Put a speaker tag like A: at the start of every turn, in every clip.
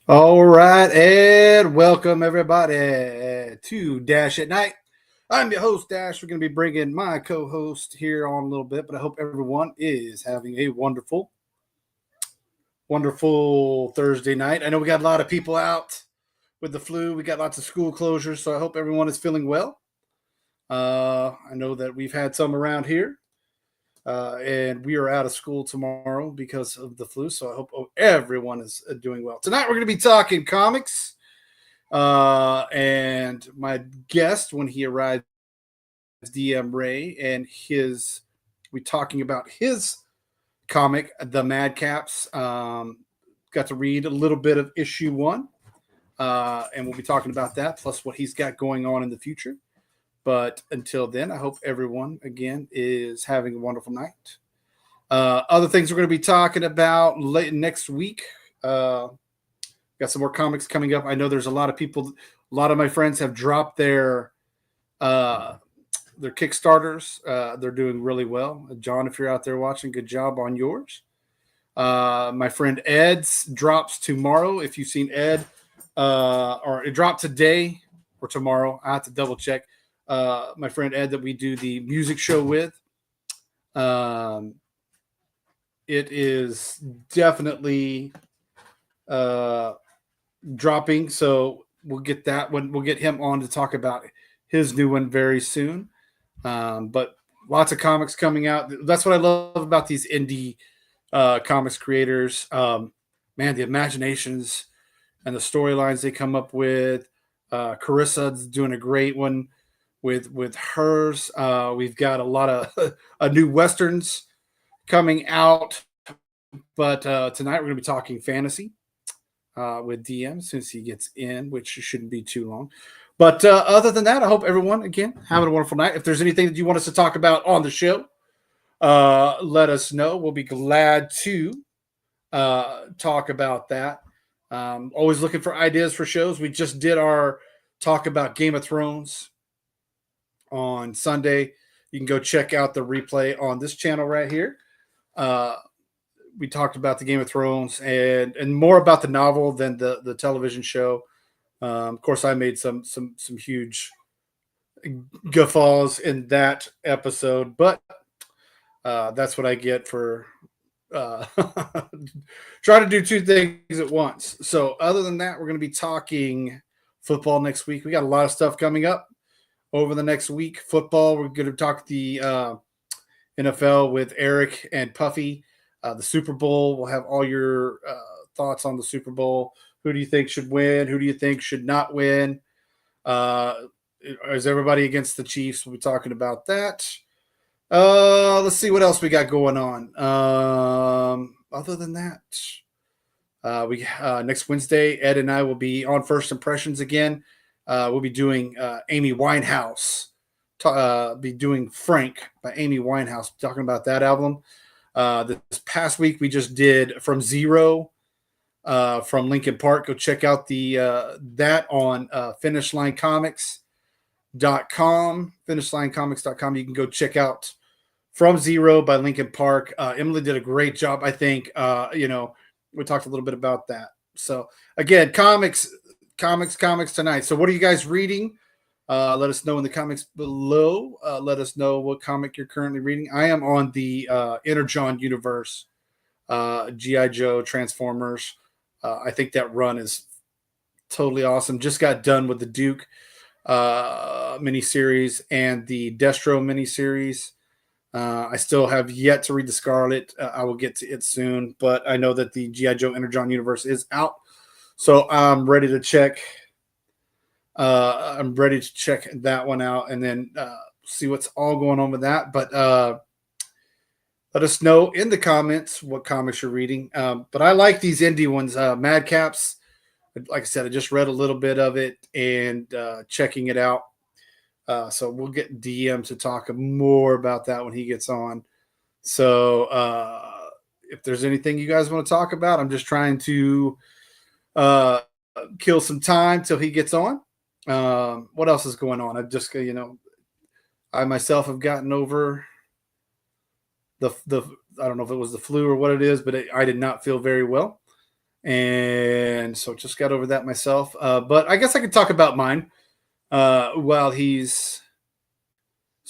A: All right, and welcome everybody to Dash at Night. I'm your host, Dash. We're going to be bringing my co host here on a little bit, but I hope everyone is having a wonderful, wonderful Thursday night. I know we got a lot of people out with the flu, we got lots of school closures, so I hope everyone is feeling well. I know that we've had some around here, and we are out of school tomorrow because of the flu, so I hope everyone is doing well. Tonight, we're going to be talking comics. And my guest, when he arrived, is DM Ray, and we talking about his comic, The Madcaps. Got to read a little bit of issue one, and we'll be talking about that plus what he's got going on in the future. But until then, I hope everyone again is having a wonderful night. Other things we're going to be talking about late next week. Got some more comics coming up. I know there's a lot of people. A lot of my friends have dropped their Kickstarters. They're doing really well. John, if you're out there watching, good job on yours. My friend Ed's drops tomorrow. If you've seen Ed, or it dropped today or tomorrow, I have to double check. My friend Ed that we do the music show with. It is definitely dropping, so we'll get that one. We'll get him on to talk about his new one very soon. But lots of comics coming out. That's what I love about these indie comics creators. Man, the imaginations and the storylines they come up with. Carissa's doing a great one with hers. We've got a lot of new westerns coming out, but tonight we're going to be talking fantasy with DM since he gets in, which shouldn't be too long. But other than that, I hope everyone, again, having a wonderful night. If there's anything that you want us to talk about on the show, let us know. We'll be glad to talk about that. Always looking for ideas for shows. We just did our talk about Game of Thrones on Sunday. You can go check out the replay on this channel right here. We talked about the Game of Thrones and more about the novel than the television show. Of course, I made some huge guffaws in that episode, but that's what I get for uh, trying to do two things at once. So, other than that, we're going to be talking football next week. We got a lot of stuff coming up over the next week. Football, we're going to talk the NFL with Eric and Puffy. The Super Bowl, we'll have all your thoughts on the Super Bowl. Who do you think should win? Who do you think should not win? Is everybody against the Chiefs? We'll be talking about that. Let's see what else we got going on. Other than that, we next Wednesday, Ed and I will be on First Impressions again. We'll be doing Amy Winehouse. Be doing Frank by Amy Winehouse, talking about that album. This past week we just did From Zero from Linkin Park. Go check out the that on finishlinecomics.com. Finishlinecomics.com. You can go check out From Zero by Linkin Park. Emily did a great job, I think. We talked a little bit about that. So again, comics tonight. So what are you guys reading? Let us know in the comments below. Let us know what comic you're currently reading. I am on the Energon universe, G.I. Joe, Transformers. I think that run is totally awesome. Just got done with the Duke miniseries and the Destro miniseries. I still have yet to read the Scarlet. I will get to it soon, but I know that the G.I. Joe Energon universe is out. So I'm ready to check. I'm ready to check that one out and then see what's all going on with that. But let us know in the comments what comics you're reading. But I like these indie ones. Madcaps, like I said, I just read a little bit of it and checking it out. So we'll get DM to talk more about that when he gets on. So if there's anything you guys want to talk about, I'm just trying to kill some time till he gets on. What else is going on? I've just, I myself have gotten over the I don't know if it was the flu or what it is, but I did not feel very well. And so just got over that myself. But I guess I could talk about mine while he's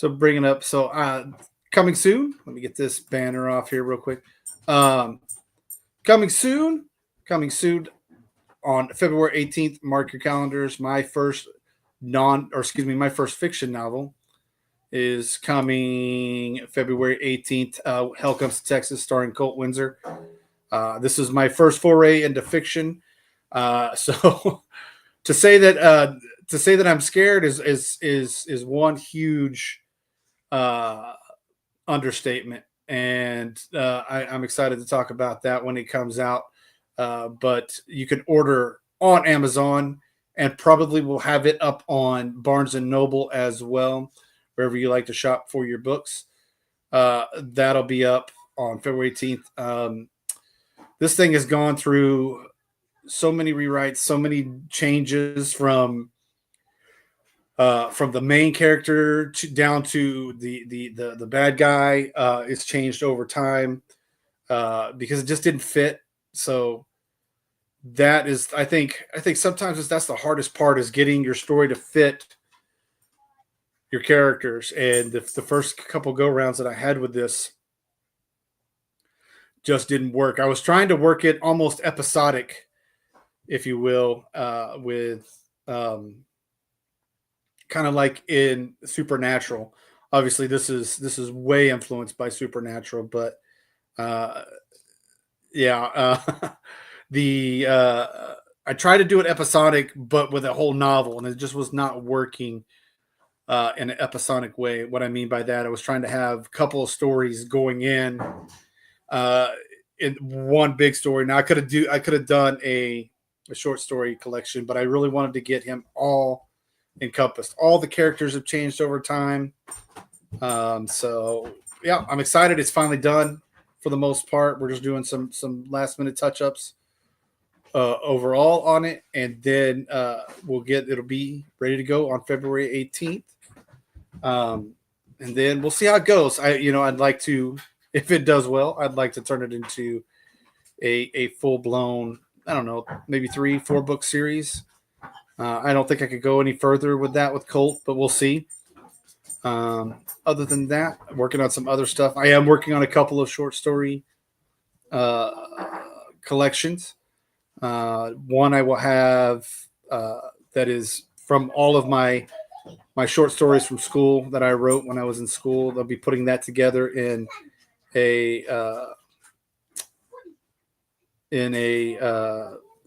A: bringing up. So coming soon. Let me get this banner off here real quick. Coming soon on February 18th. Mark your calendars. My first my first fiction novel is coming February 18th. Hell Comes to Texas, starring Colt Windsor. This is my first foray into fiction. So to say that I'm scared is one huge understatement, and I'm excited to talk about that when it comes out. But you can order on Amazon, and probably will have it up on Barnes and Noble as well, wherever you like to shop for your books. That'll be up on February 18th. This thing has gone through so many rewrites, so many changes from the main character down to the bad guy. It's changed over time because it just didn't fit. So that is, I think sometimes that's the hardest part, is getting your story to fit your characters. And the first couple go rounds that I had with this just didn't work. I was trying to work it almost episodic, if you will, with kind of like in Supernatural. Obviously, this is way influenced by Supernatural, but I tried to do it episodic, but with a whole novel, and it just was not working in an episodic way. What I mean by that, I was trying to have a couple of stories going in one big story. Now I could have done a short story collection, but I really wanted to get him all encompassed. All the characters have changed over time. So yeah, I'm excited. It's finally done for the most part. We're just doing some last minute touch ups overall on it, and then it'll be ready to go on February 18th. And then we'll see how it goes. I'd like to, if it does well, I'd like to turn it into a full blown, I don't know, maybe 3-4 book series. I don't think I could go any further with that with Colt, but we'll see. Other than that, I'm working on some other stuff. I am working on a couple of short story collections. One I will have that is from all of my short stories from school that I wrote when I was in school. They'll be putting that together in a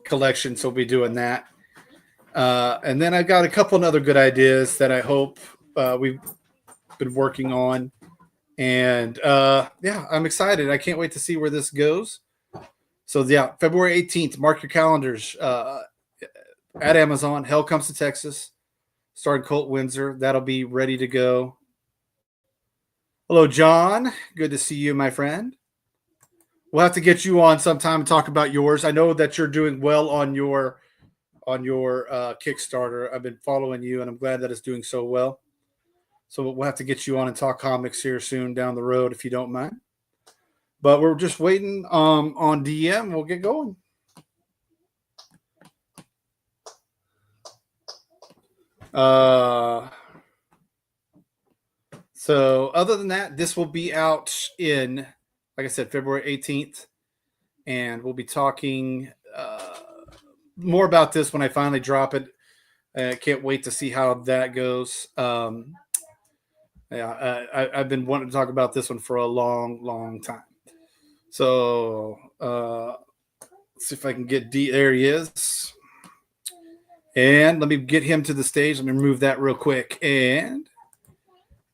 A: collection, so we'll be doing that. And then I've got a couple of other good ideas that I hope we've been working on. And I'm excited. I can't wait to see where this goes. So yeah, February 18th, mark your calendars at Amazon. Hell Comes to Texas, starring Colt Windsor. That'll be ready to go. Hello, John. Good to see you, my friend. We'll have to get you on sometime and talk about yours. I know that you're doing well on your Kickstarter. I've been following you, and I'm glad that it's doing so well. So we'll have to get you on and talk comics here soon down the road, if you don't mind. But we're just waiting on DM. We'll get going. So other than that, this will be out in, like I said, February 18th. And we'll be talking more about this when I finally drop it. I can't wait to see how that goes. I've been wanting to talk about this one for a long, long time. So let's see if I can get D. There he is. And let me get him to the stage. Let me remove that real quick. And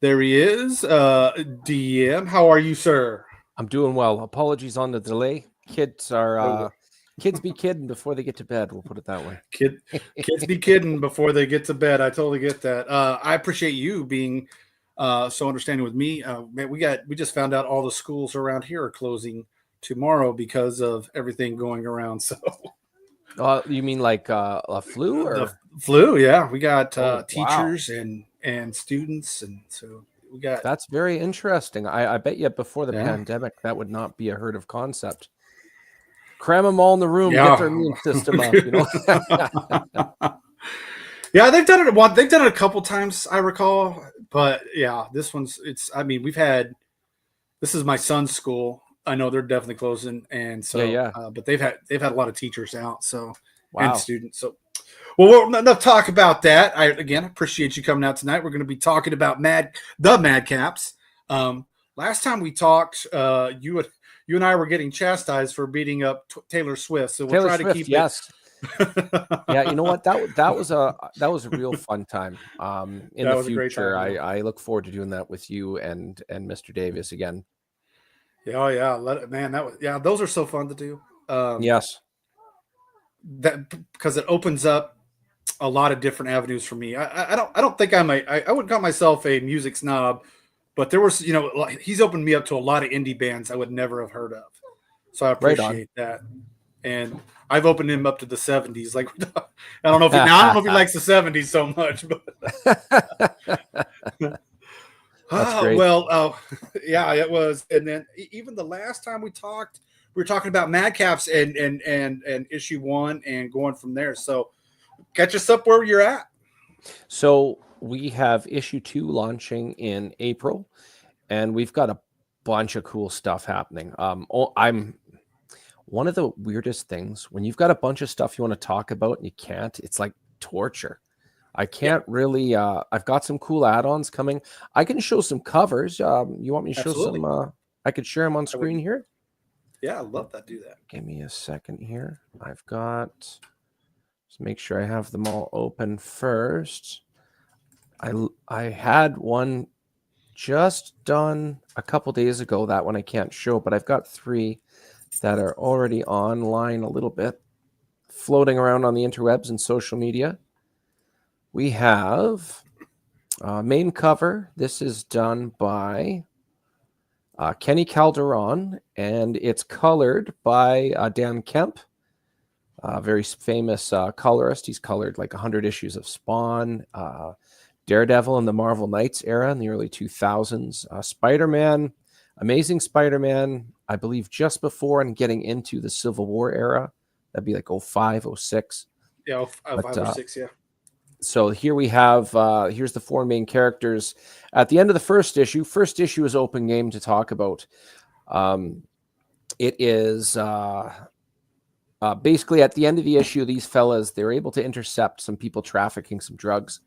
A: there he is. DM, how are you, sir?
B: I'm doing well. Apologies on the delay. Kids be kidding before they get to bed. We'll put it that way.
A: Kids be kidding before they get to bed. I totally get that. I appreciate you being so understanding with me. Man, we just found out all the schools around here are closing tomorrow because of everything going around. So
B: you mean like a flu or
A: the flu? Yeah, we got teachers
B: wow.
A: and students, and so we got.
B: That's very interesting. I bet you before the pandemic that would not be a heard of concept. Cram them all in the room, get their immune system up, you know.
A: Yeah, they've done it once. They've done it a couple times, I recall. But yeah, this one's I mean, this is my son's school. I know they're definitely closing, and so
B: Yeah.
A: but they've had a lot of teachers out, so and
B: Wow.
A: students. So well, enough talk about that. I again appreciate you coming out tonight. We're going to be talking about the Madcaps. Last time we talked, you and I were getting chastised for beating up Taylor Swift. So we'll
B: Taylor
A: try
B: Swift,
A: to keep
B: yes.
A: it.
B: Yeah, you know what? That was a real fun time. In
A: That
B: the
A: was a great
B: future,
A: time,
B: I look forward to doing that with you and Mr. Davis again.
A: Yeah, oh yeah, man. Those are so fun to do.
B: Yes.
A: That because it opens up a lot of different avenues for me. I don't think I wouldn't call myself a music snob, but there was he's opened me up to a lot of indie bands I would never have heard of. So I appreciate that. And I've opened him up to the 70s. Like I don't know if he likes the 70s so much, but
B: That's great.
A: Yeah, it was. And then even the last time we talked, we were talking about Madcaps and issue 1 and going from there. So catch us up where you're at.
B: So we have issue 2 launching in April, and we've got a bunch of cool stuff happening. I'm one of the weirdest things when you've got a bunch of stuff you want to talk about and you can't. It's like torture. I can't really. I've got some cool add-ons coming. I can show some covers. You want me to show some? I could share them on screen here.
A: Yeah, I love that. Do that.
B: Give me a second here. I've got. Just make sure I have them all open first. I had one just done a couple days ago. That one I can't show, but I've got 3 that are already online a little bit, floating around on the interwebs and social media. We have main cover. This is done by Kenny Calderon, and it's colored by Dan Kemp, a very famous colorist. He's colored like 100 issues of Spawn, Daredevil in the Marvel Knights era in the early 2000s, Spider-Man, Amazing Spider-Man, I believe just before and getting into the Civil War era. That'd be like 05, 06.
A: Yeah, 05 or 06, yeah.
B: So here we have, here's the 4 main characters. At the end of the first issue is open game to talk about. It is basically at the end of the issue, these fellas, they're able to intercept some people trafficking some drugs.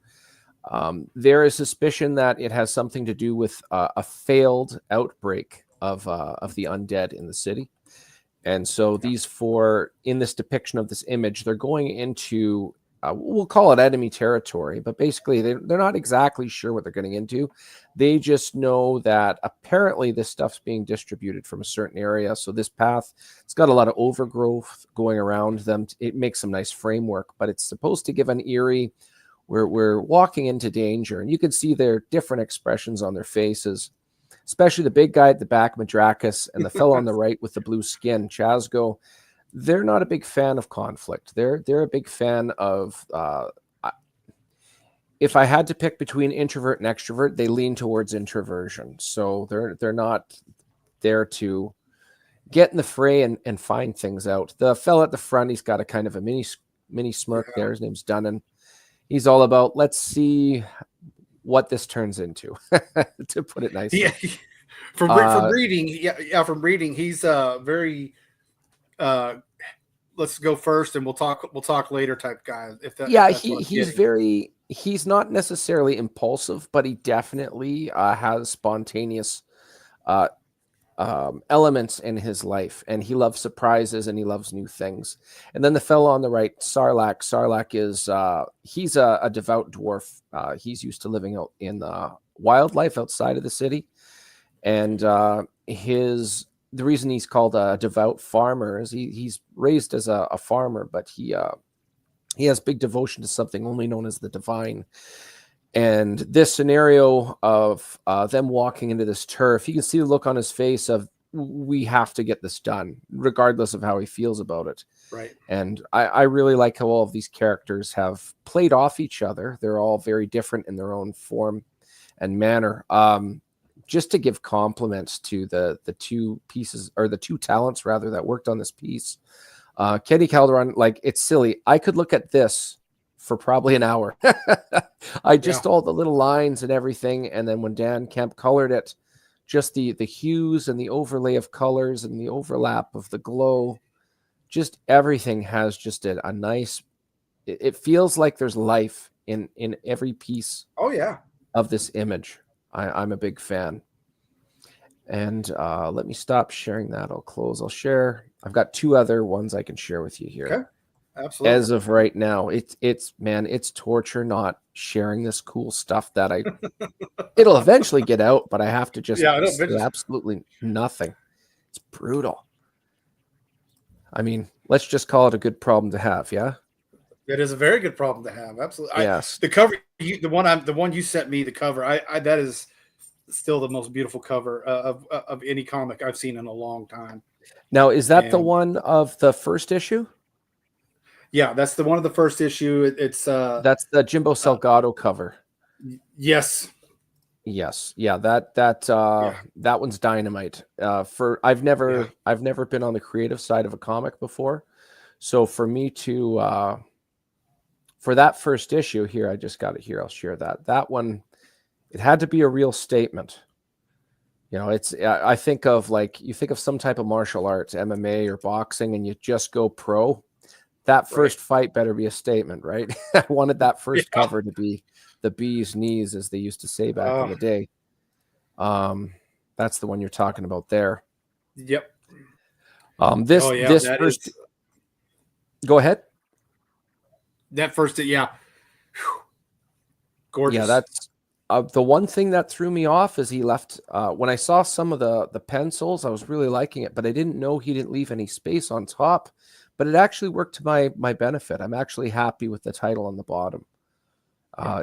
B: There is suspicion that it has something to do with a failed outbreak of the undead in the city. And so these 4, in this depiction of this image, they're going into, we'll call it enemy territory, but basically they're not exactly sure what they're getting into. They just know that apparently this stuff's being distributed from a certain area. So this path, it's got a lot of overgrowth going around them. It makes some nice framework, but it's supposed to give an eerie, we're walking into danger. And you can see their different expressions on their faces, especially the big guy at the back, Madrakis, and the fellow on the right with the blue skin, Chazgo. They're not a big fan of conflict. They're a big fan of, if I had to pick between introvert and extrovert, they lean towards introversion. So they're not there to get in the fray and find things out. The fellow at the front, he's got a kind of a mini smirk there. His name's Dunnan. He's all about, let's see what this turns into, to put it nicely.
A: Yeah. From reading, he's very let's go first and we'll talk later type guy.
B: He's not necessarily impulsive, but he definitely has spontaneous elements in his life, and he loves surprises and he loves new things. And then the fellow on the right, Sarlacc is he's a devout dwarf. He's used to living out in the wildlife outside of the city, and the reason he's called a devout farmer is he's raised as a farmer, but he has big devotion to something only known as the divine. And this scenario of them walking into this turf, you can see the look on his face of, we have to get this done, regardless of how he feels about it.
A: Right.
B: And I really like how all of these characters have played off each other. They're all very different in their own form and manner. just to give compliments to the two pieces, or the two talents rather, that worked on this piece. Kenny Calderon, like, it's silly. I could look at this for probably an hour. I just all the little lines and everything, and then when Dan Kemp colored it, just the hues and the overlay of colors and the overlap of the glow, just everything has just a nice. It feels like there's life in every piece.
A: Oh yeah.
B: Of this image. I'm a big fan. And let me stop sharing that. I'll close. I'll share. I've got two other ones I can share with you here.
A: Okay. Absolutely.
B: As of right now, it's man, it's torture not sharing this cool stuff that it'll eventually get out, but I have to just say absolutely nothing. It's brutal. I mean, let's just call it a good problem to have, yeah?
A: It is a very good problem to have. Absolutely.
B: Yes.
A: The cover, the one you sent me, the cover, I that is still the most beautiful cover of any comic I've seen in a long time.
B: Now, is that the one of the first issue?
A: Yeah, that's the one of the first issue. It's
B: that's the Jimbo Salgado cover.
A: Yes.
B: Yes. Yeah, that one's dynamite. I've never been on the creative side of a comic before. So for me to for that first issue here, I just got it here. I'll share that. That one, it had to be a real statement. You know, I think of, like, you think of some type of martial arts, MMA or boxing, and you just go pro. That first fight better be a statement, right? I wanted that first cover to be the bee's knees, as they used to say back in the day. That's the one you're talking about there.
A: Yep.
B: This first. Go ahead.
A: That first, yeah. Gorgeous.
B: Yeah, that's the one thing that threw me off is he left. When I saw some of the pencils, I was really liking it, but I didn't know he didn't leave any space on top. But it actually worked to my benefit. I'm actually happy with the title on the bottom.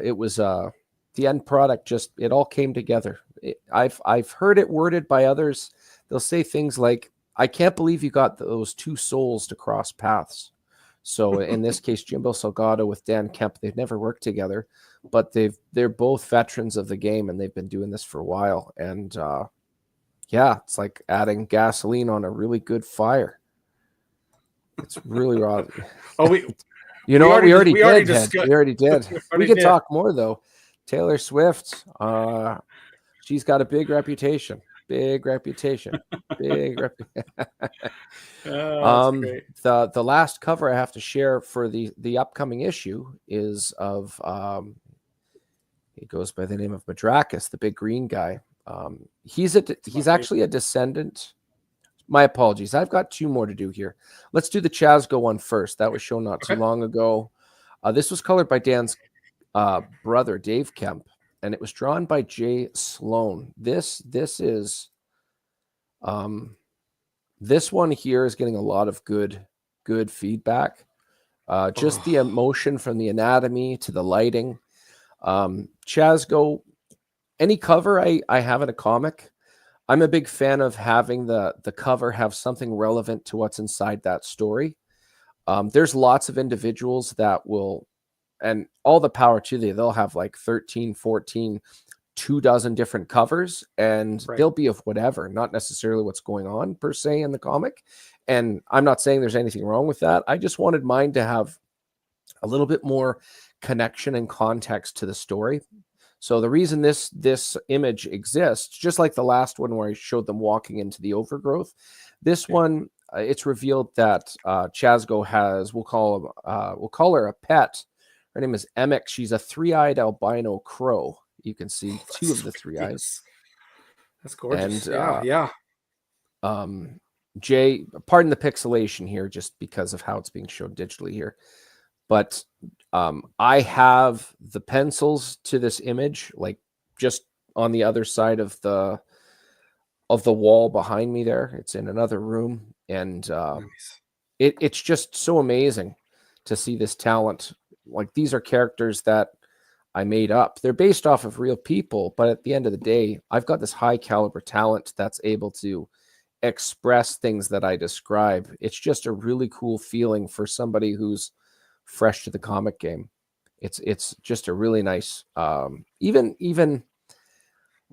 B: It was the end product. Just, it all came together. I've heard it worded by others. They'll say things like, "I can't believe you got those two souls to cross paths." So in this case, Jimbo Salgado with Dan Kemp, they've never worked together, but they're both veterans of the game, and they've been doing this for a while. And it's like adding gasoline on a really good fire. It's really raw. We already did. We could talk more though. Taylor Swift, she's got a big reputation. Big reputation. The last cover I have to share for the upcoming issue is of he goes by the name of Madrakis, the big green guy. He's actually a descendant. My apologies. I've got two more to do here. Let's do the Chazgo one first. That was shown not too long ago. This was colored by Dan's brother, Dave Kemp, and it was drawn by Jay Sloan. This is this one here is getting a lot of good feedback. Just the emotion from the anatomy to the lighting. Chazgo, any cover I have in a comic, I'm a big fan of having the cover have something relevant to what's inside that story. There's lots of individuals that will, and all the power to them, they'll have like 13, 14, 24 different covers, and they'll be of whatever, not necessarily what's going on per se in the comic. And I'm not saying there's anything wrong with that. I just wanted mine to have a little bit more connection and context to the story. So the reason this image exists, just like the last one where I showed them walking into the overgrowth, this one, it's revealed that Chazgo has, we'll call her a pet. Her name is Emic. She's a 3-eyed albino crow. You can see two of the 3 eyes.
A: That's gorgeous.
B: And Jay, pardon the pixelation here, just because of how it's being shown digitally here. But I have the pencils to this image, like just on the other side of the wall behind me there. It's in another room. And nice. It's just so amazing to see this talent. Like, these are characters that I made up. They're based off of real people, but at the end of the day, I've got this high caliber talent that's able to express things that I describe. It's just a really cool feeling for somebody who's fresh to the comic game. It's just a really nice, even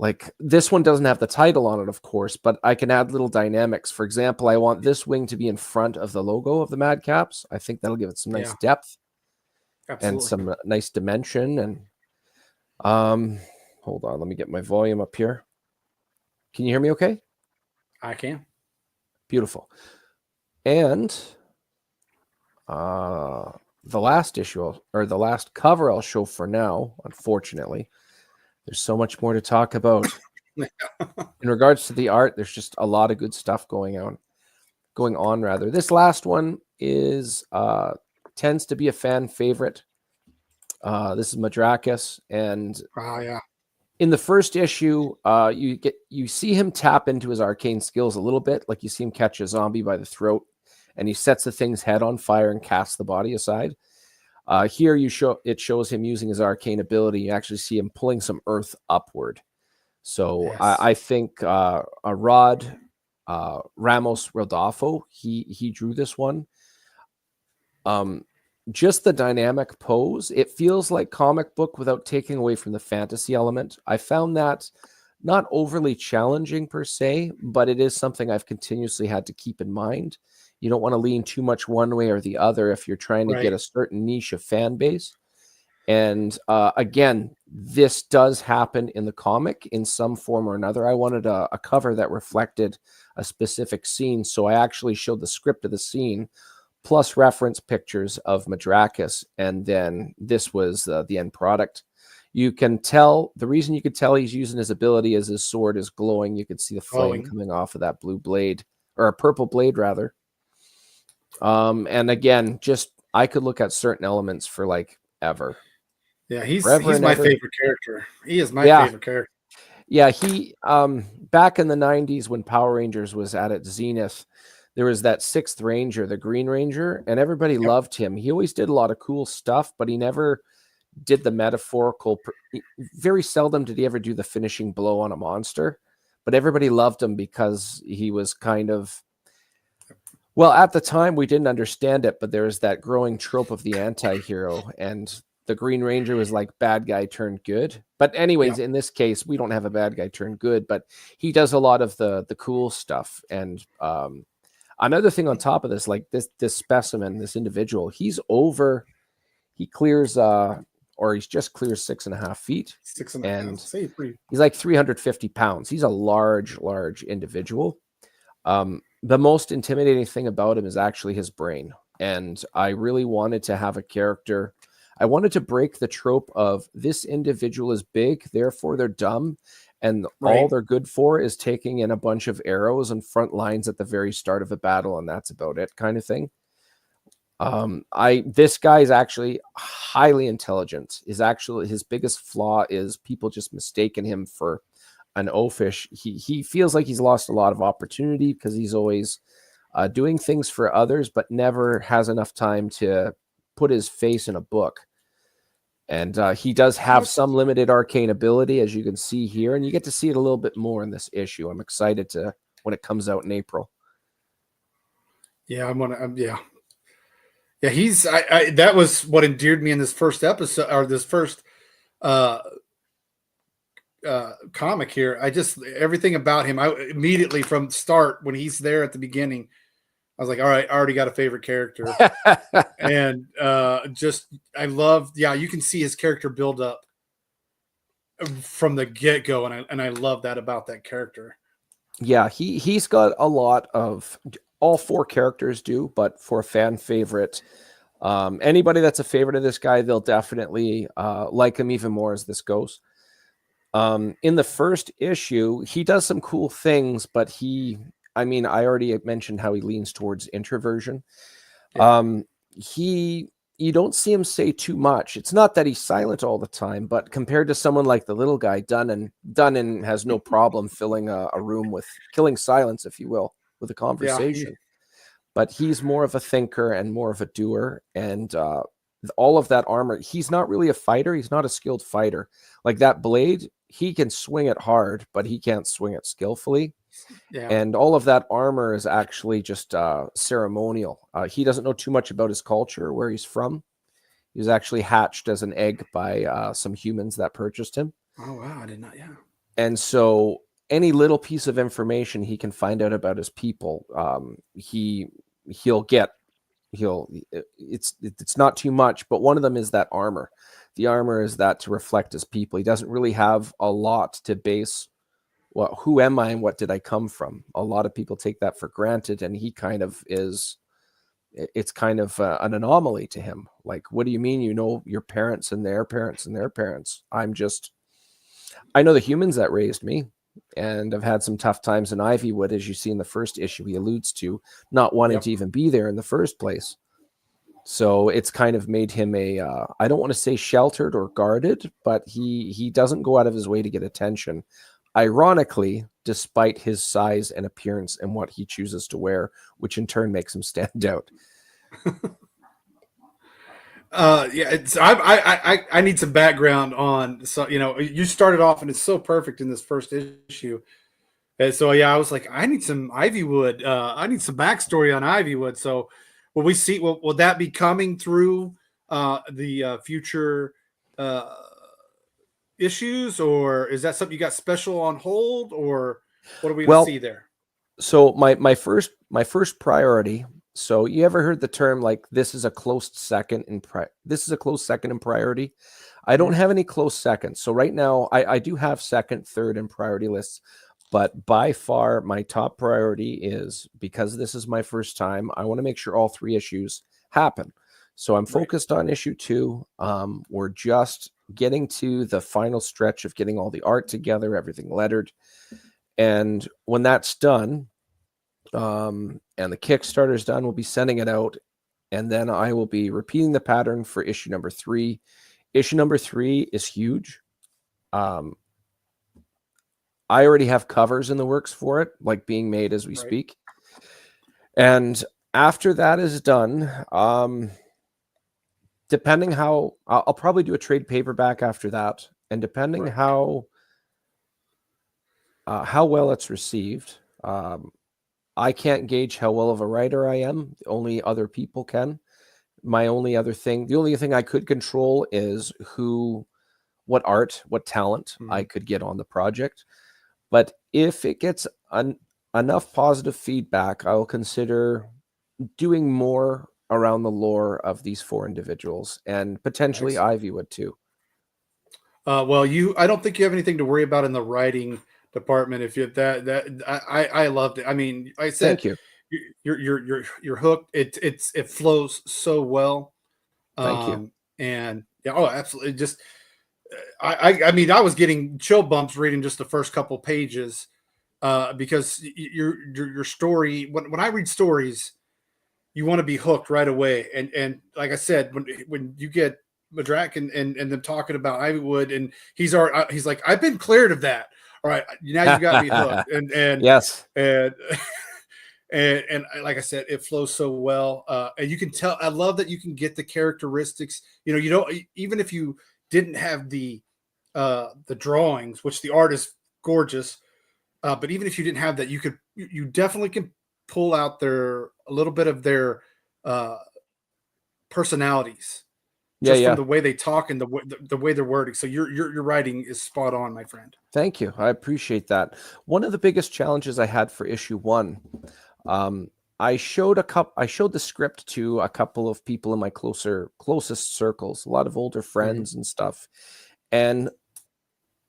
B: like this one doesn't have the title on it, of course, but I can add little dynamics. For example, I want this wing to be in front of the logo of the Madcaps. I think that'll give it some nice depth and
A: Absolutely.
B: some nice dimension. And hold on, let me get my volume up here. Can you hear me okay?
A: I can.
B: Beautiful. And the last issue, or the last cover I'll show for now, unfortunately. There's so much more to talk about. In regards to the art, there's just a lot of good stuff going on. This last one is tends to be a fan favorite. This is Madrakis, and in the first issue, you see him tap into his arcane skills a little bit, like you see him catch a zombie by the throat, and he sets the thing's head on fire and casts the body aside. Here it shows him using his arcane ability. You actually see him pulling some earth upward. So yes. I think Rod Ramos Rodolfo, he drew this one. Just the dynamic pose, it feels like comic book without taking away from the fantasy element. I found that not overly challenging per se, but it is something I've continuously had to keep in mind. You don't want to lean too much one way or the other if you're trying to get a certain niche of fan base. And again, this does happen in the comic in some form or another. I wanted a cover that reflected a specific scene, so I actually showed the script of the scene plus reference pictures of Madrakis, and then this was the end product. You can tell, the reason you could tell he's using his ability is his sword is glowing. You could see the flame coming off of that blue blade, or a purple blade rather. And again, just I could look at certain elements for like ever.
A: Yeah, he's my favorite character. He is my favorite character.
B: Yeah, he back in the 90s when Power Rangers was at its zenith, there was that 6th Ranger, the Green Ranger, and everybody loved him. He always did a lot of cool stuff, but he never did the metaphorical. Very seldom did he ever do the finishing blow on a monster, but everybody loved him because he was kind of, well, at the time we didn't understand it, but there was that growing trope of the anti-hero, and the Green Ranger was like bad guy turned good. But anyways, in this case, we don't have a bad guy turned good, but he does a lot of the cool stuff. And another thing on top of this, like this specimen, this individual, he clears or he's just clears 6.5 feet.
A: 6.5.
B: He's like 350 pounds. He's a large individual. The most intimidating thing about him is actually his brain. And I really wanted to have a character. I wanted to break the trope of this individual is big, therefore they're dumb, and all they're good for is taking in a bunch of arrows and front lines at the very start of a battle, and that's about it, kind of thing. This guy is actually highly intelligent. His biggest flaw is people just mistaken him for an oafish. He feels like he's lost a lot of opportunity because he's always doing things for others, but never has enough time to put his face in a book. And he does have some limited arcane ability, as you can see here, and you get to see it a little bit more in this issue. I'm excited to when it comes out in April.
A: Yeah, he's that was what endeared me in this first episode, or this first comic here. Everything about him, I immediately from the start when he's there at the beginning, I was like, all right, I already got a favorite character. And I love, you can see his character build up from the get-go, and I love that about that character.
B: Yeah, he's got a lot of, all 4 characters do, but for a fan favorite, anybody that's a favorite of this guy, they'll definitely like him even more as this goes. In the first issue, he does some cool things, but I already mentioned how he leans towards introversion. Yeah. You don't see him say too much. It's not that he's silent all the time, but compared to someone like the little guy, Dunnan has no problem filling a room with killing silence, if you will, with a conversation. But he's more of a thinker and more of a doer. And all of that armor, he's not really a fighter. He's not a skilled fighter. Like that blade, he can swing it hard, but he can't swing it skillfully. Yeah. And all of that armor is actually just ceremonial. He doesn't know too much about his culture, where he's from. He was actually hatched as an egg by some humans that purchased him.
A: Oh, wow. I did not, yeah.
B: And so any little piece of information he can find out about his people, he'll get. It's not too much, but one of them is that armor. The armor is that to reflect his people. He doesn't really have a lot to base. Well, who am I and what did I come from? A lot of people take that for granted, and he kind of is. It's kind of an anomaly to him. Like, what do you mean you know your parents and their parents and their parents? I know the humans that raised me, and I've had some tough times in Ivywood, as you see in the first issue he alludes to, not wanting to even be there in the first place. So it's kind of made him I don't want to say sheltered or guarded, but he doesn't go out of his way to get attention. Ironically, despite his size and appearance and what he chooses to wear, which in turn makes him stand out.
A: I need some background on. So you started off and it's so perfect in this first issue. And so I was like, I need some Ivywood. I need some backstory on Ivywood. So will we see? Will that be coming through the future issues, or is that something you got special on hold, or what are we going to see there?
B: So my first priority. So you ever heard the term like this is a close second in priority? I don't have any close seconds. So right now I do have second, third, and priority lists, but by far my top priority is, because this is my first time, I want to make sure all 3 issues happen. So I'm focused on issue 2. We're just getting to the final stretch of getting all the art together, everything lettered. And when that's done, and the Kickstarter's done, we'll be sending it out. And then I will be repeating the pattern for issue number 3. Issue number 3 is huge. I already have covers in the works for it, like being made as we speak. And after that is done, depending how, I'll probably do a trade paperback after that. And depending how well it's received, I can't gauge how well of a writer I am. Only other people can. The only thing I could control is what art, what talent I could get on the project. But if it gets enough positive feedback, I will consider doing more around the lore of these 4 individuals, and potentially Ivywood too.
A: Well, I don't think you have anything to worry about in the writing department. If you I loved it. I mean, I said,
B: thank you.
A: You're hooked. It flows so well.
B: Thank you.
A: And absolutely. Just I mean, I was getting chill bumps reading just the first couple pages, because your story. When I read stories, you want to be hooked right away. And like I said, when you get Madrak and them talking about Ivywood, and he's like, I've been cleared of that. All right, now you got me hooked. And
B: yes,
A: and like I said, it flows so well. And you can tell. I love that you can get the characteristics. You don't, even if you didn't have the drawings, which the art is gorgeous, but even if you didn't have that, you definitely can pull out a little bit of their personalities. Just from the way they talk and the way they're wording. So your writing is spot on, my friend.
B: Thank you. I appreciate that. One of the biggest challenges I had for issue 1, I showed the script to a couple of people in my closest circles, a lot of older friends and stuff. And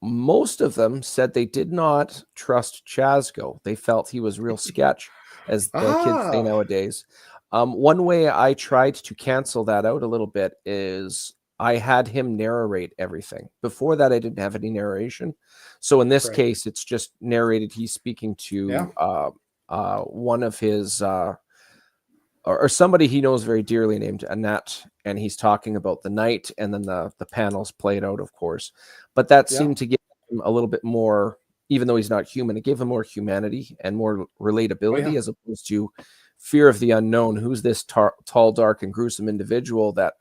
B: most of them said they did not trust Chazgo. They felt he was real sketch, as the kids say nowadays. One way I tried to cancel that out a little bit is I had him narrate everything. Before that, I didn't have any narration. So in this case, it's just narrated. He's speaking to one of his or somebody he knows very dearly named Annette, and he's talking about the night, and then the panels played out, of course. But that seemed to give him a little bit more, even though he's not human, it gave him more humanity and more relatability, as opposed to fear of the unknown. Who's this tall, dark, and gruesome individual that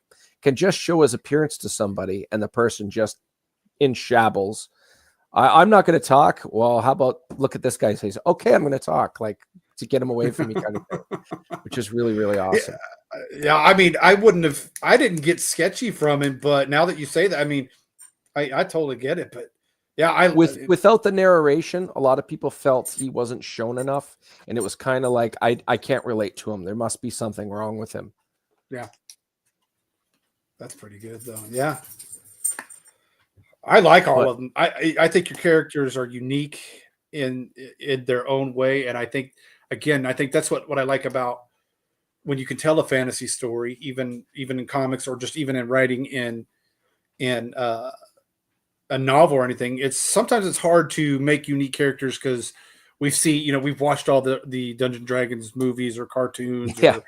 B: can just show his appearance to somebody and the person just in shambles? I'm not going to talk. Well, how about look at this guy's face? Okay, I'm going to talk, like, to get him away from me, kind of thing, which is really, really awesome.
A: Yeah, I mean, I didn't get sketchy from him, but now that you say that, I mean, I totally get it. But Yeah, I
B: Without the narration, a lot of people felt he wasn't shown enough, and it was kind of like I can't relate to him. There must be something wrong with him.
A: yeah, that's pretty good though. Yeah, I like all
B: But
A: of them. I think your characters are unique in their own way, and I think again, I think that's what I like about when you can tell a fantasy story, even in comics or just even in writing in a novel or anything. It's sometimes it's hard to make unique characters because we've watched all the Dungeon Dragons movies or cartoons
B: yeah,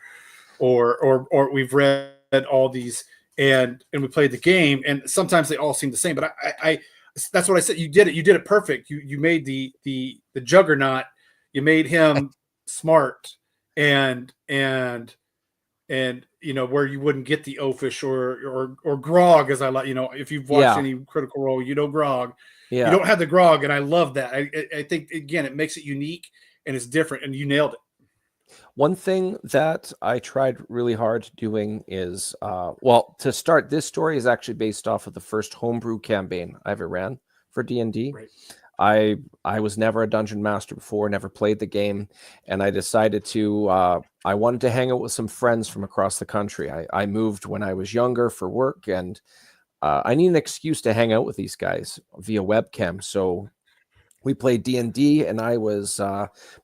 A: or we've read all these and we played the game and sometimes they all seem the same. But I that's what I said. You did it perfect. You made the juggernaut. You made him smart and where you wouldn't get the oafish or grog, as I like, if you've watched
B: yeah,
A: any Critical Role, grog. You
B: yeah.
A: don't have the grog, and I love that. I think again it makes it unique and it's different, and you nailed it.
B: One thing that I tried really hard doing is, well, to start, this story is actually based off of the first homebrew campaign I ever ran for D&D.
A: Right.
B: I was never a dungeon master before, never played the game, and I decided to I wanted to hang out with some friends from across the country. I moved when I was younger for work, and I need an excuse to hang out with these guys via webcam. So we played D&D, and I was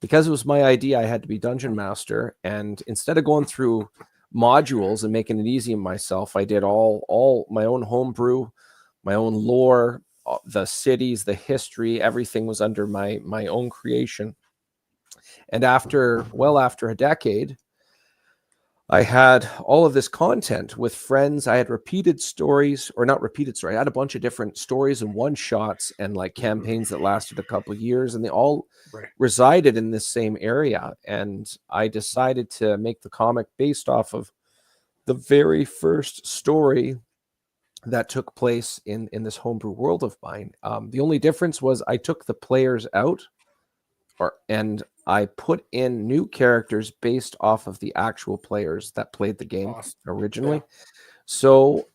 B: because it was my idea, I had to be dungeon master, and instead of going through modules and making it easy on myself, I did all my own homebrew, my own lore, the cities, the history, everything was under my own creation. And after a decade, I had all of this content with friends. I had repeated stories, or not repeated story. I had a bunch of different stories and one shots and like campaigns that lasted a couple of years, and they all
A: Right.
B: resided in this same area. And I decided to make the comic based off of the very first story that took place in this homebrew world of mine. The only difference was I took the players out, and I put in new characters based off of the actual players that played the game
A: Awesome.
B: originally.
A: Yeah.
B: So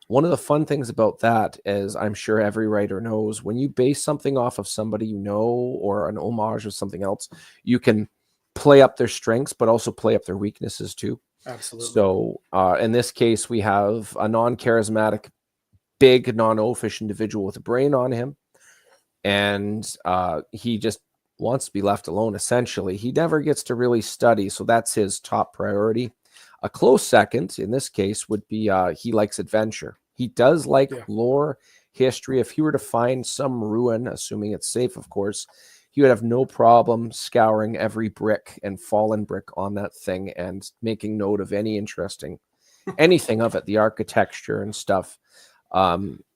B: one of the fun things about that is, I'm sure every writer knows, when you base something off of somebody you know or an homage of something else, you can play up their strengths, but also play up their weaknesses too.
A: Absolutely.
B: So in this case, we have a non-charismatic, big, non-oafish individual with a brain on him, and he just wants to be left alone, essentially. He never gets to really study, so that's his top priority. A close second, in this case, would be he likes adventure. He does like lore, history. If he were to find some ruin, assuming it's safe, of course, he would have no problem scouring every brick and fallen brick on that thing and making note of any interesting anything of it, the architecture and stuff.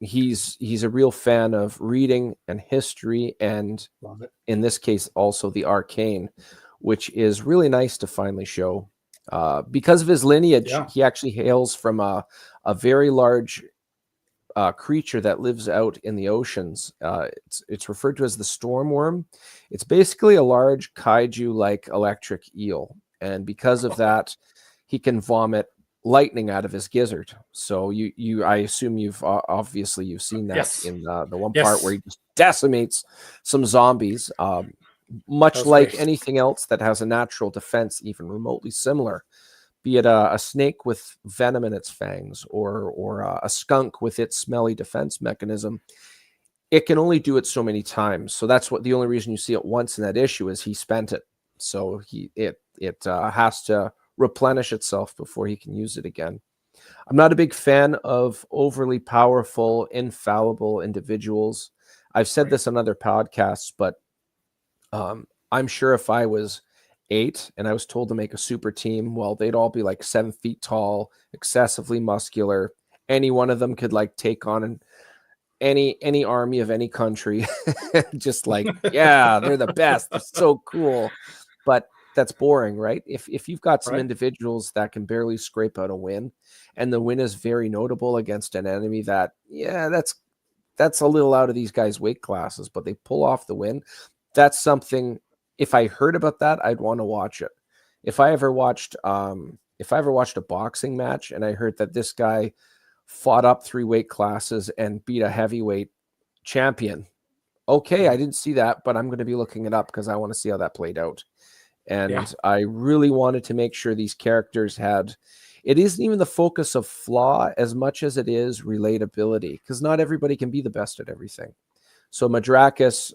B: He's a real fan of reading and history, and in this case also the arcane, which is really nice to finally show. Because of his lineage, he actually hails from a very large creature that lives out in the oceans. It's referred to as the storm worm. It's basically a large kaiju-like electric eel, and because of that, he can vomit lightning out of his gizzard. So I assume you've seen that in the one part where he just decimates some zombies. Much like anything else that has a natural defense, even remotely similar, be it a snake with venom in its fangs or a skunk with its smelly defense mechanism, it can only do it so many times. So that's the only reason you see it once in that issue is he spent it. So it has to replenish itself before he can use it again. I'm not a big fan of overly powerful, infallible individuals. I've said this on other podcasts, but I'm sure if I was 8 and I was told to make a super team, well, they'd all be like 7 feet tall, excessively muscular. Any one of them could like take on any army of any country. Just like, yeah, they're the best. They're so cool. But that's boring, right? If you've got some individuals that can barely scrape out a win, and the win is very notable against an enemy that, that's a little out of these guys' weight classes, but they pull off the win. That's something, if I heard about that, I'd want to watch it. If I ever watched a boxing match and I heard that this guy fought up 3 weight classes and beat a heavyweight champion, okay, I didn't see that, but I'm going to be looking it up because I want to see how that played out. And
A: Yeah.
B: I really wanted to make sure these characters had, it isn't even the focus of flaw as much as it is relatability, because not everybody can be the best at everything. So Madrakis,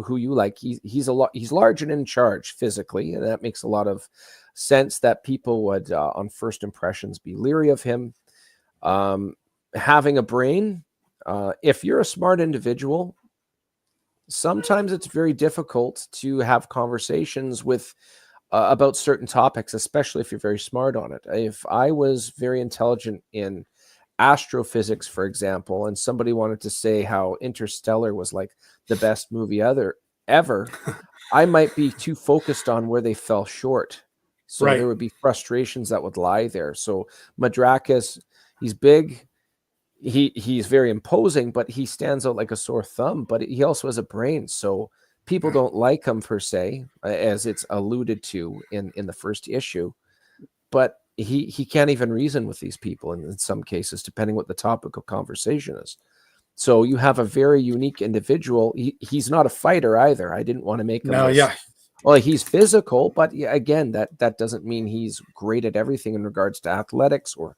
B: who you like, he's large and in charge physically, and that makes a lot of sense that people would, on first impressions, be leery of him. Having a brain, if you're a smart individual, sometimes it's very difficult to have conversations with about certain topics, especially if you're very smart on it. If I was very intelligent in astrophysics, for example, and somebody wanted to say how Interstellar was like the best movie ever, I might be too focused on where they fell short. So
A: Right.
B: there would be frustrations that would lie there. So Madrakis, he's big. He's very imposing, but he stands out like a sore thumb. But he also has a brain, so people don't like him per se, as it's alluded to in the first issue. But he can't even reason with these people in some cases, depending what the topic of conversation is. So you have a very unique individual. He's not a fighter either. I didn't want to make him.
A: No, yeah.
B: Well, he's physical, but again, that doesn't mean he's great at everything in regards to athletics or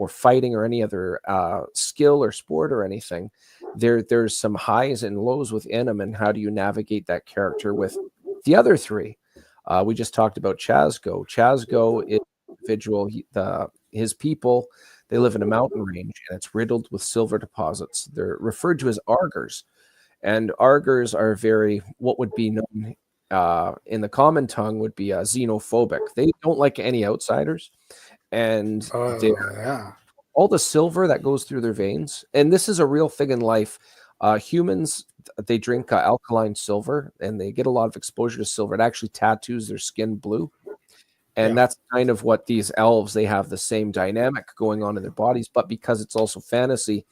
B: fighting or any other skill or sport or anything. There's some highs and lows within him, and how do you navigate that character with the other three? We just talked about Chazgo. Chazgo is an individual. His people, they live in a mountain range, and it's riddled with silver deposits. They're referred to as Argers, and Argers are very, what would be known in the common tongue would be xenophobic. They don't like any outsiders, and all the silver that goes through their veins, and this is a real thing in life. Humans, they drink alkaline silver, and they get a lot of exposure to silver. It actually tattoos their skin blue, and that's kind of what these elves, they have the same dynamic going on in their bodies, but because it's also fantasy,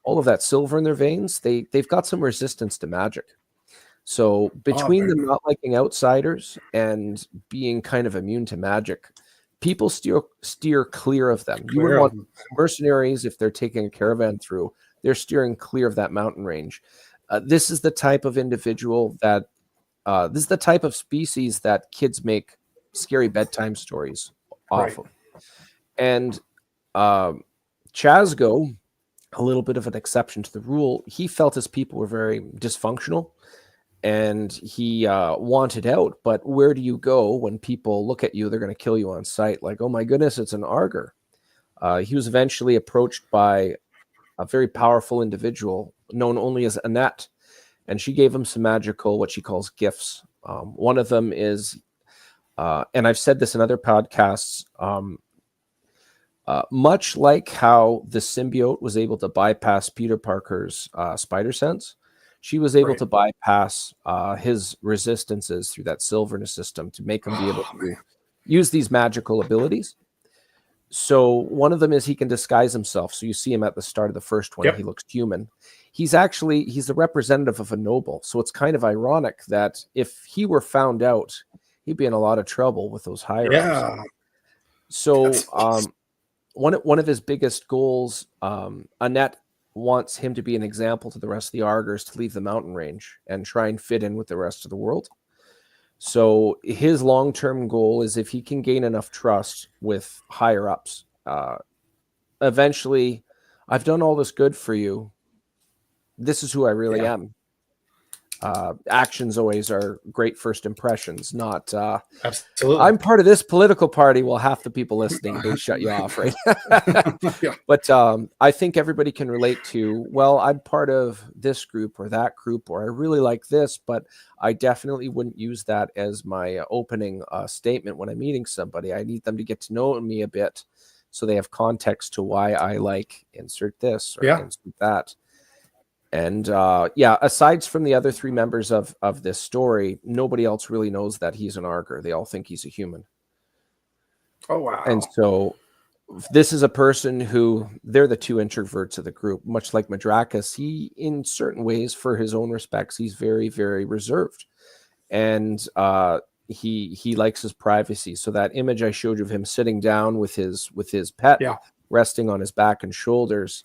B: all of that silver in their veins, they've got some resistance to magic. So between them not liking outsiders and being kind of immune to magic, people steer clear of them. You would want mercenaries, if they're taking a caravan through, they're steering clear of that mountain range. This is the type of individual that, this is the type of species that kids make scary bedtime stories off of. And Chazgo, a little bit of an exception to the rule, he felt his people were very dysfunctional, and he wanted out. But where do you go when people look at you? They're going to kill you on sight. Like, oh my goodness, it's an Arger. He was eventually approached by a very powerful individual known only as Annette, and she gave him some magical, what she calls gifts. One of them is, and I've said this in other podcasts, much like how the symbiote was able to bypass Peter Parker's spider sense, she was able to bypass his resistances through that silverness system to make him be able to use these magical abilities. So one of them is he can disguise himself. So you see him at the start of the first one. He looks human. He's the representative of a noble. So it's kind of ironic that if he were found out, he'd be in a lot of trouble with those higher ups. So one of his biggest goals, Annette wants him to be an example to the rest of the Argers to leave the mountain range and try and fit in with the rest of the world. So his long-term goal is, if he can gain enough trust with higher ups, eventually, I've done all this good for you. This is who I really am. Actions always are great first impressions, not
A: absolutely.
B: I'm part of this political party. Well, half the people listening, they shut you off, right? But I think everybody can relate to, well, I'm part of this group or that group, or I really like this, but I definitely wouldn't use that as my opening statement when I'm meeting somebody. I need them to get to know me a bit so they have context to why I like insert this or insert that. And aside from the other three members of this story, nobody else really knows that he's an Arger. They all think he's a human.
A: Oh, wow.
B: And so this is a person who, they're the two introverts of the group, much like Madrakis. He, in certain ways, for his own respects, he's very, very reserved. And he likes his privacy. So that image I showed you of him sitting down with his pet, resting on his back and shoulders,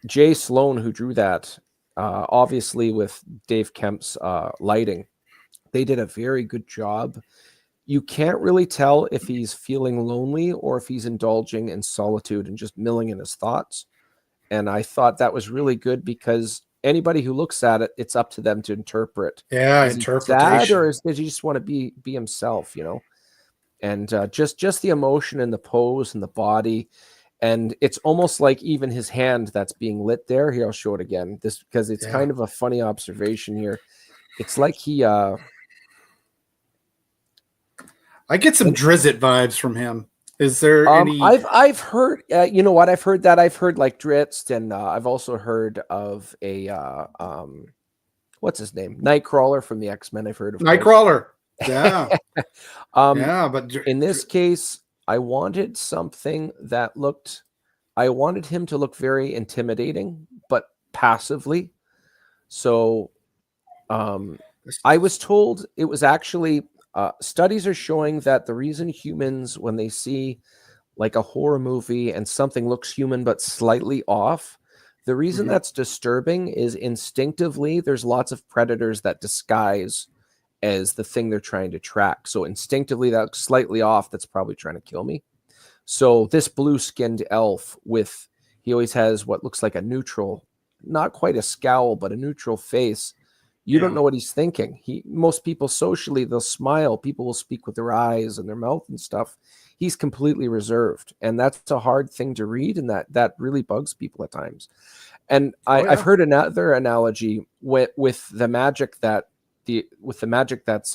B: Jay Sloan, who drew that, obviously with Dave Kemp's lighting, they did a very good job. You can't really tell if he's feeling lonely or if he's indulging in solitude and just milling in his thoughts. And I thought that was really good because anybody who looks at it, it's up to them to interpret.
A: Yeah,
B: Is he sad, or
A: interpretation.
B: does he just want to be himself, And just the emotion and the pose and the body. And it's almost like even his hand that's being lit there. Here, I'll show it again. This because it's
A: Yeah.
B: kind of a funny observation here. It's like he
A: I get some Drizzt vibes from him. Is there any?
B: I've heard you know what I've heard like Drizzt, and I've also heard of a what's his name, Nightcrawler from the X-Men. I've heard of
A: Nightcrawler. Yeah.
B: Yeah,
A: but
B: in this case, I wanted something that looked. I wanted him to look very intimidating, but passively. So, I was told it was actually. Studies are showing that the reason humans, when they see like a horror movie and something looks human but slightly off, the reason that's disturbing is instinctively there's lots of predators that disguise as the thing they're trying to track. So instinctively that looks slightly off, that's probably trying to kill me. So this blue-skinned elf he always has what looks like a neutral, not quite a scowl, but a neutral face. You don't know what he's thinking. Most people socially, they'll smile. People will speak with their eyes and their mouth and stuff. He's completely reserved. And that's a hard thing to read. And that really bugs people at times. And I've heard another analogy with the magic that's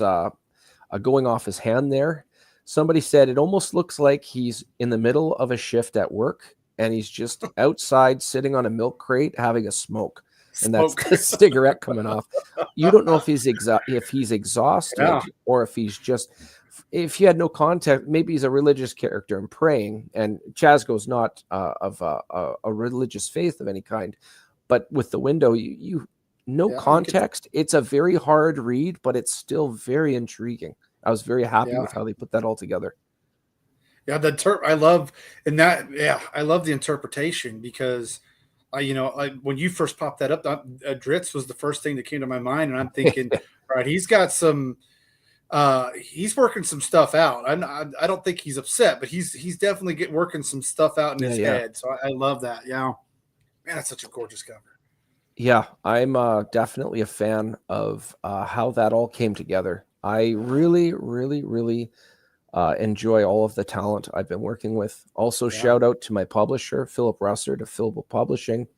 B: going off his hand there. Somebody said it almost looks like he's in the middle of a shift at work and he's just outside sitting on a milk crate having a smoke. And that's the cigarette coming off. You don't know if he's exhausted or if he's if he had no context, maybe he's a religious character and praying. And Chazgo's not of a religious faith of any kind. But with the window, context. It's a very hard read, but it's still very intriguing. I was very happy with how they put that all together.
A: Yeah, I love the interpretation because. When you first popped that up, Drizzt was the first thing that came to my mind, and I'm thinking, all right, he's got some, he's working some stuff out. I don't think he's upset, but he's definitely working some stuff out in his head. So I love that. Yeah, man, that's such a gorgeous cover.
B: Yeah, I'm definitely a fan of how that all came together. I really, really, really enjoy all of the talent I've been working with. Also, shout out to my publisher, Philip Russert of Philbo Publishing.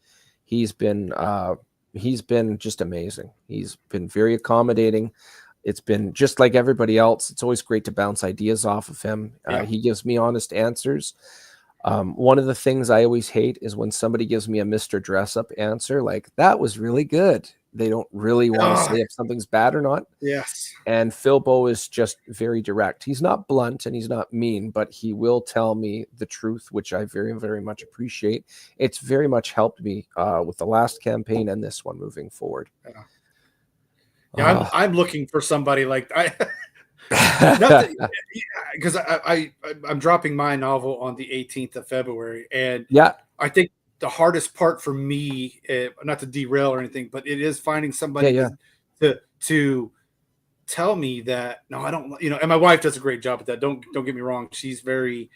B: He's been just amazing. He's been very accommodating. It's been just like everybody else. It's always great to bounce ideas off of him. He gives me honest answers. One of the things I always hate is when somebody gives me a Mr. Dress Up answer, like that was really good. They don't really want to say if something's bad or not.
A: Yes.
B: And Philbo is just very direct. He's not blunt and he's not mean, but he will tell me the truth, which I very, very much appreciate. It's very much helped me with the last campaign and this one moving forward.
A: Yeah, I'm looking for somebody like because I'm dropping my novel on the 18th of February, and I think the hardest part for me, not to derail or anything, but it is finding somebody to tell me that no, I don't, and my wife does a great job at that. Don't get me wrong. She's very,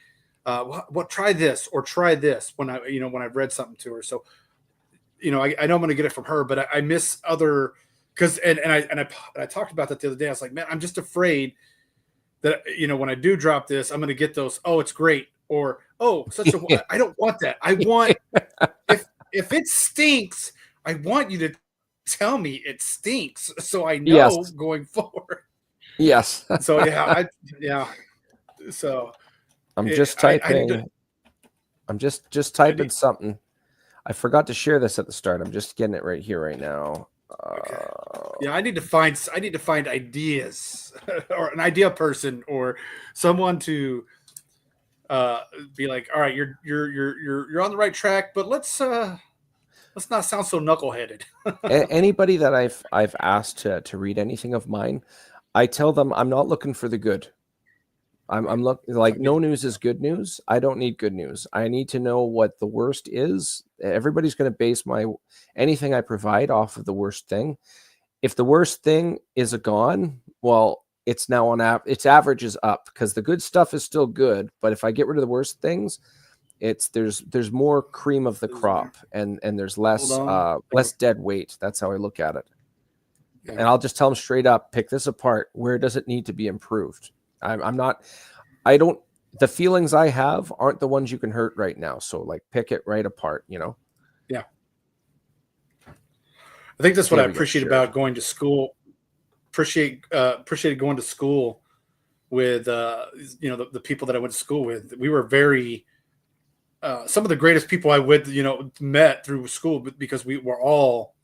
A: what try this or try this when when I've read something to her. So, I know I'm going to get it from her, but I miss other, because, and I talked about that the other day. I was like, man, I'm just afraid that, when I do drop this, I'm going to get those, oh, it's great. Or, oh, I don't want that. I want, if it stinks, I want you to tell me it stinks so I know going forward.
B: Yes.
A: So, So
B: I'm just typing. I'm just typing something. I forgot to share this at the start. I'm just getting it right here right now.
A: Okay. Yeah, I need to find ideas or an idea person or someone to be like, all right, you're on the right track, but let's not sound so knuckleheaded.
B: Anybody that I've asked to read anything of mine, I tell them I'm not looking for the good. I'm looking like no news is good news. I don't need good news. I need to know what the worst is. Everybody's going to base anything I provide off of the worst thing. If the worst thing is a gone, well, it's now on its average is up because the good stuff is still good. But if I get rid of the worst things, there's more cream of the crop and there's less less dead weight. That's how I look at it. Yeah. And I'll just tell them straight up, pick this apart. Where does it need to be improved? The feelings I have aren't the ones you can hurt right now. So like pick it right apart, Yeah.
A: I think that's what I appreciate about going to school. Appreciated going to school with, the people that I went to school with. We were very, some of the greatest people I met through school because we were all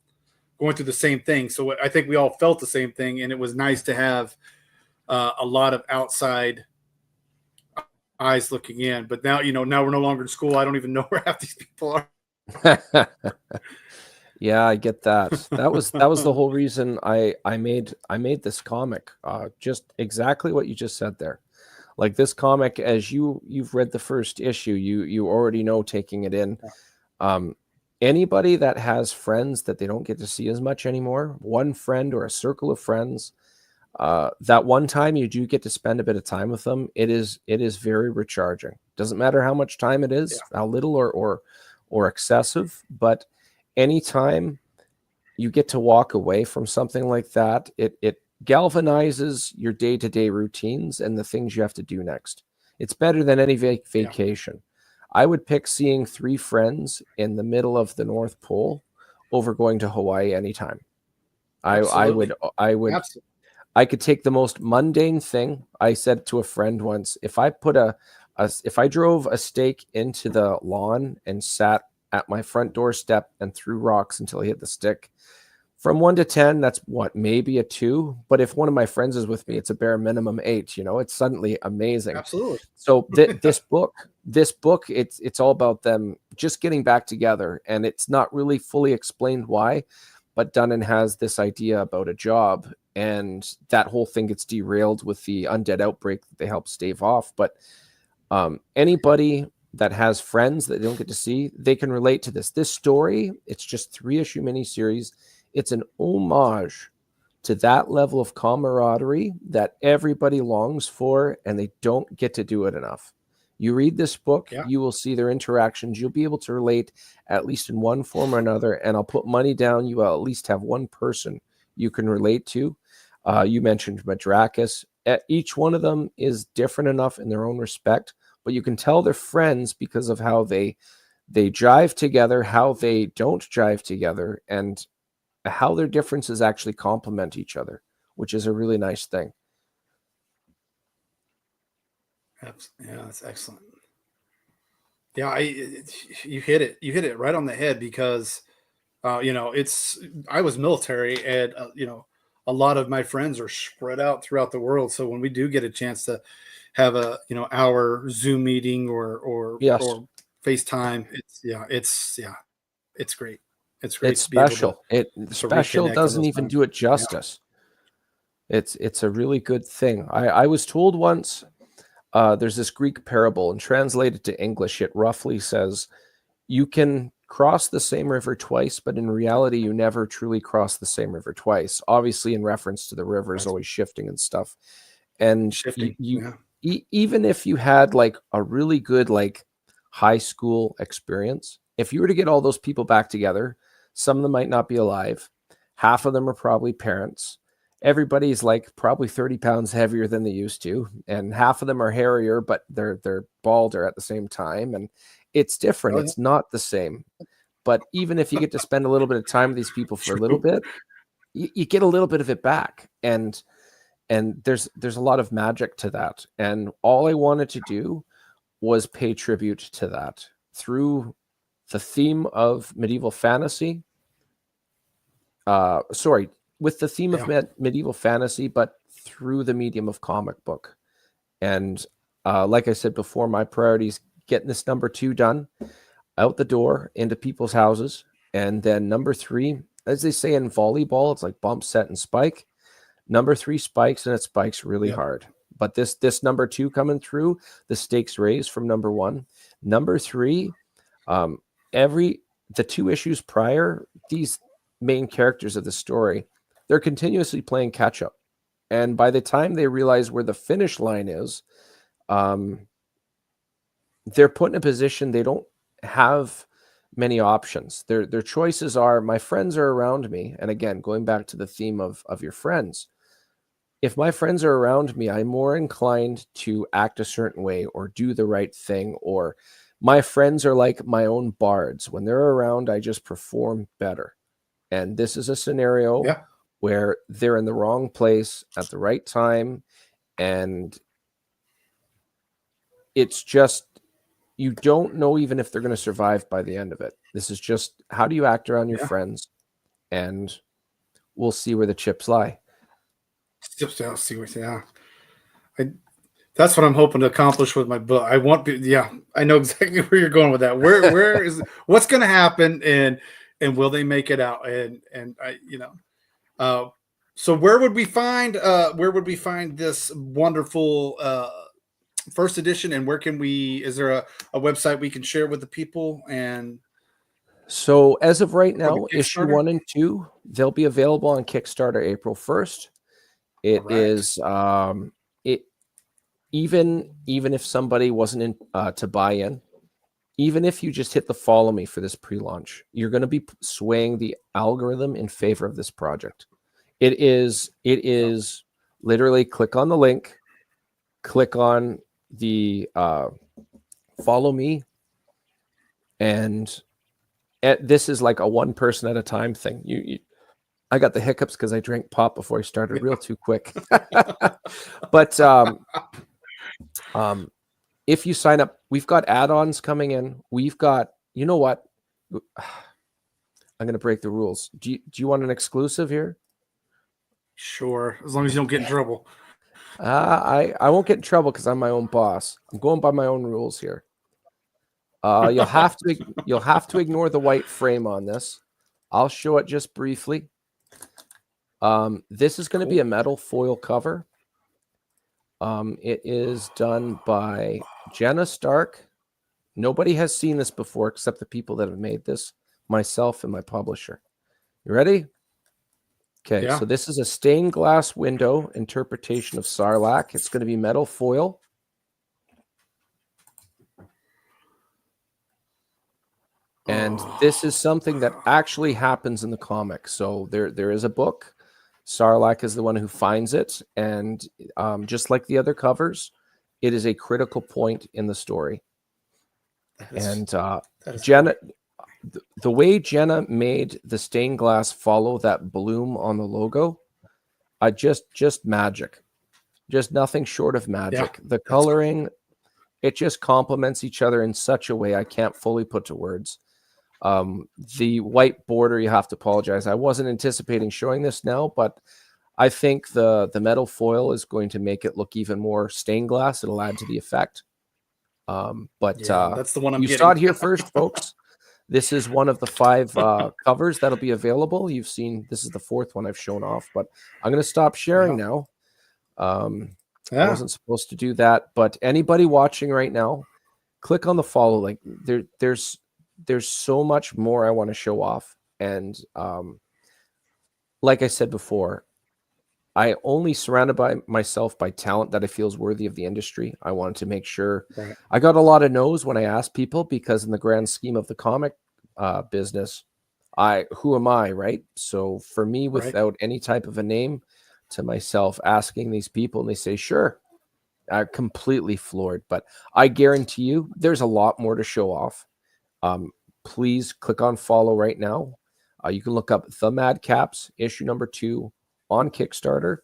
A: going through the same thing. So I think we all felt the same thing. And it was nice to have a lot of outside eyes looking in, but now we're no longer in school. I don't even know where half these people are.
B: Yeah, I get that. That was the whole reason I made this comic. Just exactly what you just said there. Like this comic, as you've read the first issue, you already know taking it in. Anybody that has friends that they don't get to see as much anymore, one friend or a circle of friends, that one time you do get to spend a bit of time with them, it is very recharging. Doesn't matter how much time it is, how little or excessive, but anytime you get to walk away from something like that, it galvanizes your day-to-day routines and the things you have to do next. It's better than any vacation. I would pick seeing 3 friends in the middle of the North Pole over going to Hawaii anytime. I would Absolutely. I could take the most mundane thing. I said to a friend once, if I drove a stake into the lawn and sat at my front doorstep and threw rocks until I hit the stick, from 1 to 10, that's maybe a 2. But if one of my friends is with me, it's a bare minimum 8. It's suddenly amazing.
A: Absolutely.
B: So this book, it's all about them just getting back together, and it's not really fully explained why, but Dunnan has this idea about a job, and that whole thing gets derailed with the undead outbreak that they help stave off. But anybody that has friends that they don't get to see, they can relate to this. This story, it's just 3-issue miniseries. It's an homage to that level of camaraderie that everybody longs for, and they don't get to do it enough. You read this book, you will see their interactions. You'll be able to relate at least in one form or another, and I'll put money down you will at least have one person you can relate to. You mentioned Madrakis. Each one of them is different enough in their own respect, but you can tell they're friends because of how they jive together, how they don't jive together, and how their differences actually complement each other, which is a really nice thing.
A: Yeah, that's excellent. Yeah, you hit it right on the head because, I was military and, a lot of my friends are spread out throughout the world. So when we do get a chance to have our Zoom meeting or FaceTime, it's great. It's great.
B: It's special. Special doesn't even do it justice. Yeah. It's a really good thing. I was told once, there's this Greek parable, and translated to English, it roughly says, you can cross the same river twice, but in reality, you never truly cross the same river twice. Obviously, in reference to the rivers always shifting and stuff. And even if you had like a really good like high school experience, if you were to get all those people back together, some of them might not be alive. Half of them are probably parents. Everybody's like probably 30 pounds heavier than they used to, and half of them are hairier, but they're balder at the same time, and it's different. It's not the same. But even if you get to spend a little bit of time with these people for a little bit, you get a little bit of it back, and there's a lot of magic to that. And all I wanted to do was pay tribute to that through the theme of medieval fantasy. With the theme of medieval fantasy, but through the medium of comic book. And like I said before, my priority is getting this number 2 done, out the door, into people's houses. And then number 3, as they say in volleyball, it's like bump, set, and spike. Number 3 spikes, and it spikes really hard. But this number 2 coming through, the stakes raised from number 1. Number 3, the 2 issues prior, these main characters of the story, they're continuously playing catch up. And by the time they realize where the finish line is, they're put in a position they don't have many options. Their choices are, my friends are around me. And again, going back to the theme of your friends, if my friends are around me, I'm more inclined to act a certain way or do the right thing. Or my friends are like my own bards. When they're around, I just perform better. And this is a scenario where they're in the wrong place at the right time. And it's just, you don't know even if they're going to survive by the end of it. This is just, how do you act around your friends? And we'll see where the chips lie.
A: That's what I'm hoping to accomplish with my book. I know exactly where you're going with that. Where is what's going to happen, and will they make it out? And I, so where would we find this wonderful first edition, and where can we? Is there a website we can share with the people? And
B: so as of right now, issue 1 and 2, they'll be available on Kickstarter April 1st. It is even if somebody wasn't in to buy in, even if you just hit the follow me for this pre-launch, you're going to be swaying the algorithm in favor of this project. It is literally click on the link, click on the follow me, and this is like a one person at a time thing. I got the hiccups because I drank pop before I started real too quick. But if you sign up, we've got add-ons coming in. We've got, you know what? I'm going to break the rules. Do you want an exclusive here?
A: Sure, as long as you don't get in trouble.
B: I won't get in trouble because I'm my own boss. I'm going by my own rules here. You'll have to ignore the white frame on this. I'll show it just briefly. This is going to be a metal foil cover. It is done by Jenna Stark. Nobody has seen this before except the people that have made this, myself and my publisher. You ready? Okay, so this is a stained glass window interpretation of Sarlacc. It's going to be metal foil. And this is something that actually happens in the comic. So there is a book. Sarlacc is the one who finds it. And just like the other covers, it is a critical point in the story. Jenna, the way Jenna made the stained glass follow that bloom on the logo, just magic. Just nothing short of magic. The coloring, it just complements each other in such a way I can't fully put to words. The white border, you have to apologize. I wasn't anticipating showing this now, but I think the metal foil is going to make it look even more stained glass. It'll add to the effect.
A: That's the one
B: you saw it here first, folks. This is one of the 5 covers that'll be available. You've seen, this is the 4th one I've shown off, but I'm going to stop sharing now. I wasn't supposed to do that, but anybody watching right now, click on the follow link. There's so much more I want to show off. And like I said before, I only surrounded myself by talent that I feel is worthy of the industry. I wanted to make sure I got a lot of no's when I asked people, because in the grand scheme of the comic business, who am I, right? So for me, without any type of a name to myself, asking these people and they say, sure, I'm completely floored. But I guarantee you there's a lot more to show off. Please click on follow right now. You can look up The Madcaps issue number 2 on Kickstarter.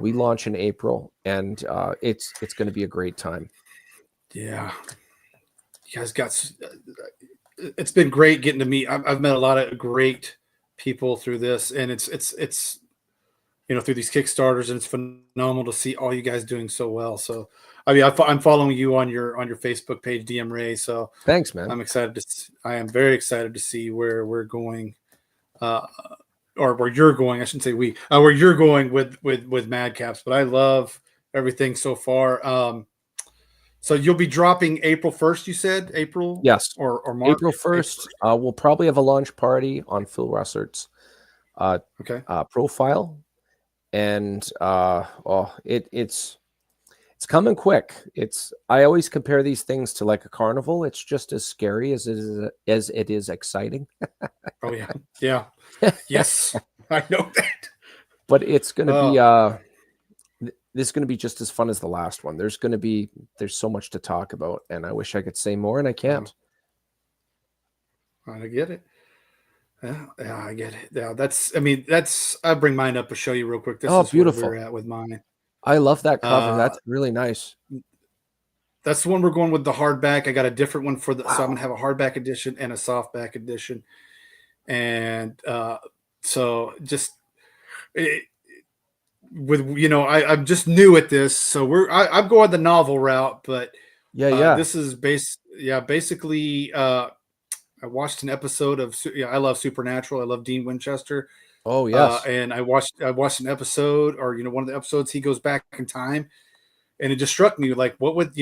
B: We launch in April, and it's going to be a great time.
A: Yeah, you guys got. It's been great getting to meet. I've met a lot of great people through this, and it's through these Kickstarters, and it's phenomenal to see all you guys doing so well. So I mean, I'm following you on your Facebook page, DM Ray. So
B: thanks, man.
A: I am very excited to see where we're going, or where you're going. I shouldn't say we, where you're going with Madcaps. But I love everything so far. So you'll be dropping April 1st, you said? April
B: Yes,
A: or March?
B: April 1st. We'll probably have a launch party on Phil Russert's
A: Okay.
B: profile, and it's coming quick. I always compare these things to like a carnival. It's just as scary as it is exciting.
A: Oh yeah. Yeah. Yes. I know that.
B: But it's going to be
A: Oh,
B: this is going to be just as fun as the last one. There's so much to talk about, and I wish I could say more, and I can't.
A: I get it. Yeah, I get it. Yeah, I bring mine up to show you real quick. This
B: Oh,
A: is where we're
B: beautiful.
A: at with mine.
B: I love that cover.
A: Uh,
B: That's really nice.
A: that's the one we're going with the hardback. I got a different one so I'm
B: Wow.
A: gonna have a hardback edition and a softback edition. And so just it, with I'm just new at this, so I'm going the novel route, but
B: Yeah.
A: this is basically I watched an episode of I love Supernatural. I love Dean Winchester.
B: Oh, yes.
A: And I watched an episode, or one of the episodes, he goes back in time, and it just struck me like, what would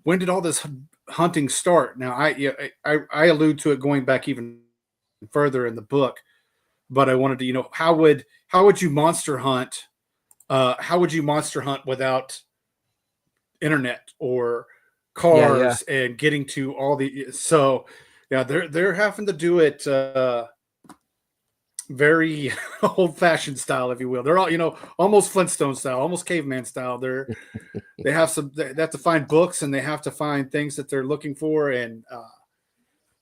A: when did all this hunting start? Now I allude to it going back even further in the book, but I wanted to how would you monster hunt? How would you monster hunt without internet or
B: Yeah.
A: cars and getting to all the yeah, they're having to do it very old fashioned style, if you will. They're all, almost Flintstone style, almost caveman style. They have to find books, and they have to find things that they're looking for. And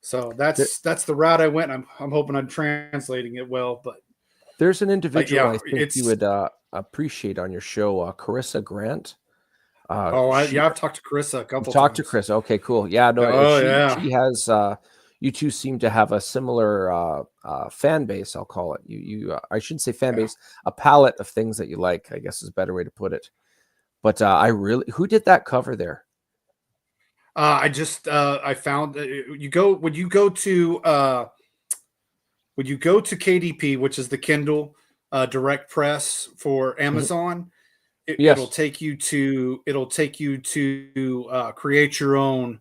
A: so that's the route I went. I'm hoping I'm translating it well, but
B: There's an individual
A: yeah,
B: I think you would appreciate on your show, Carissa Grant.
A: I've talked to Carissa a couple
B: Talk to
A: times.
B: Chris. Okay, cool. Yeah, no,
A: Oh
B: she
A: yeah.
B: has. You two seem to have a similar fan base. I'll call it. I shouldn't say fan
A: Yeah.
B: base. A palette of things that you like, I guess, is a better way to put it. But who did that cover there?
A: I found when you go to KDP, which is the Kindle Direct Press for Amazon, it'll
B: Yes.
A: take you to create your own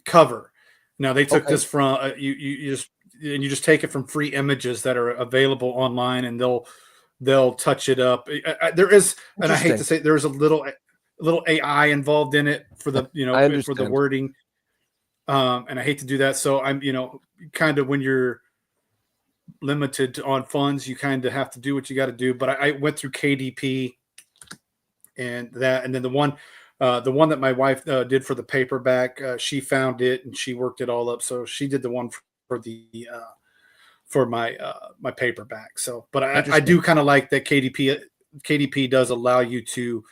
A: cover. Now they took
B: Okay.
A: this from you just take it from free images that are available online, and they'll touch it up. There is, and I hate to say, there's a little AI involved in it for the for the wording, and I hate to do that. So I'm kind of, when you're limited on funds, you kind of have to do what you got to do. But I went through KDP and then the one that my wife did for the paperback, she found it and she worked it all up. So she did the one for the for my paperback. So, but I do kind of like that KDP does allow you to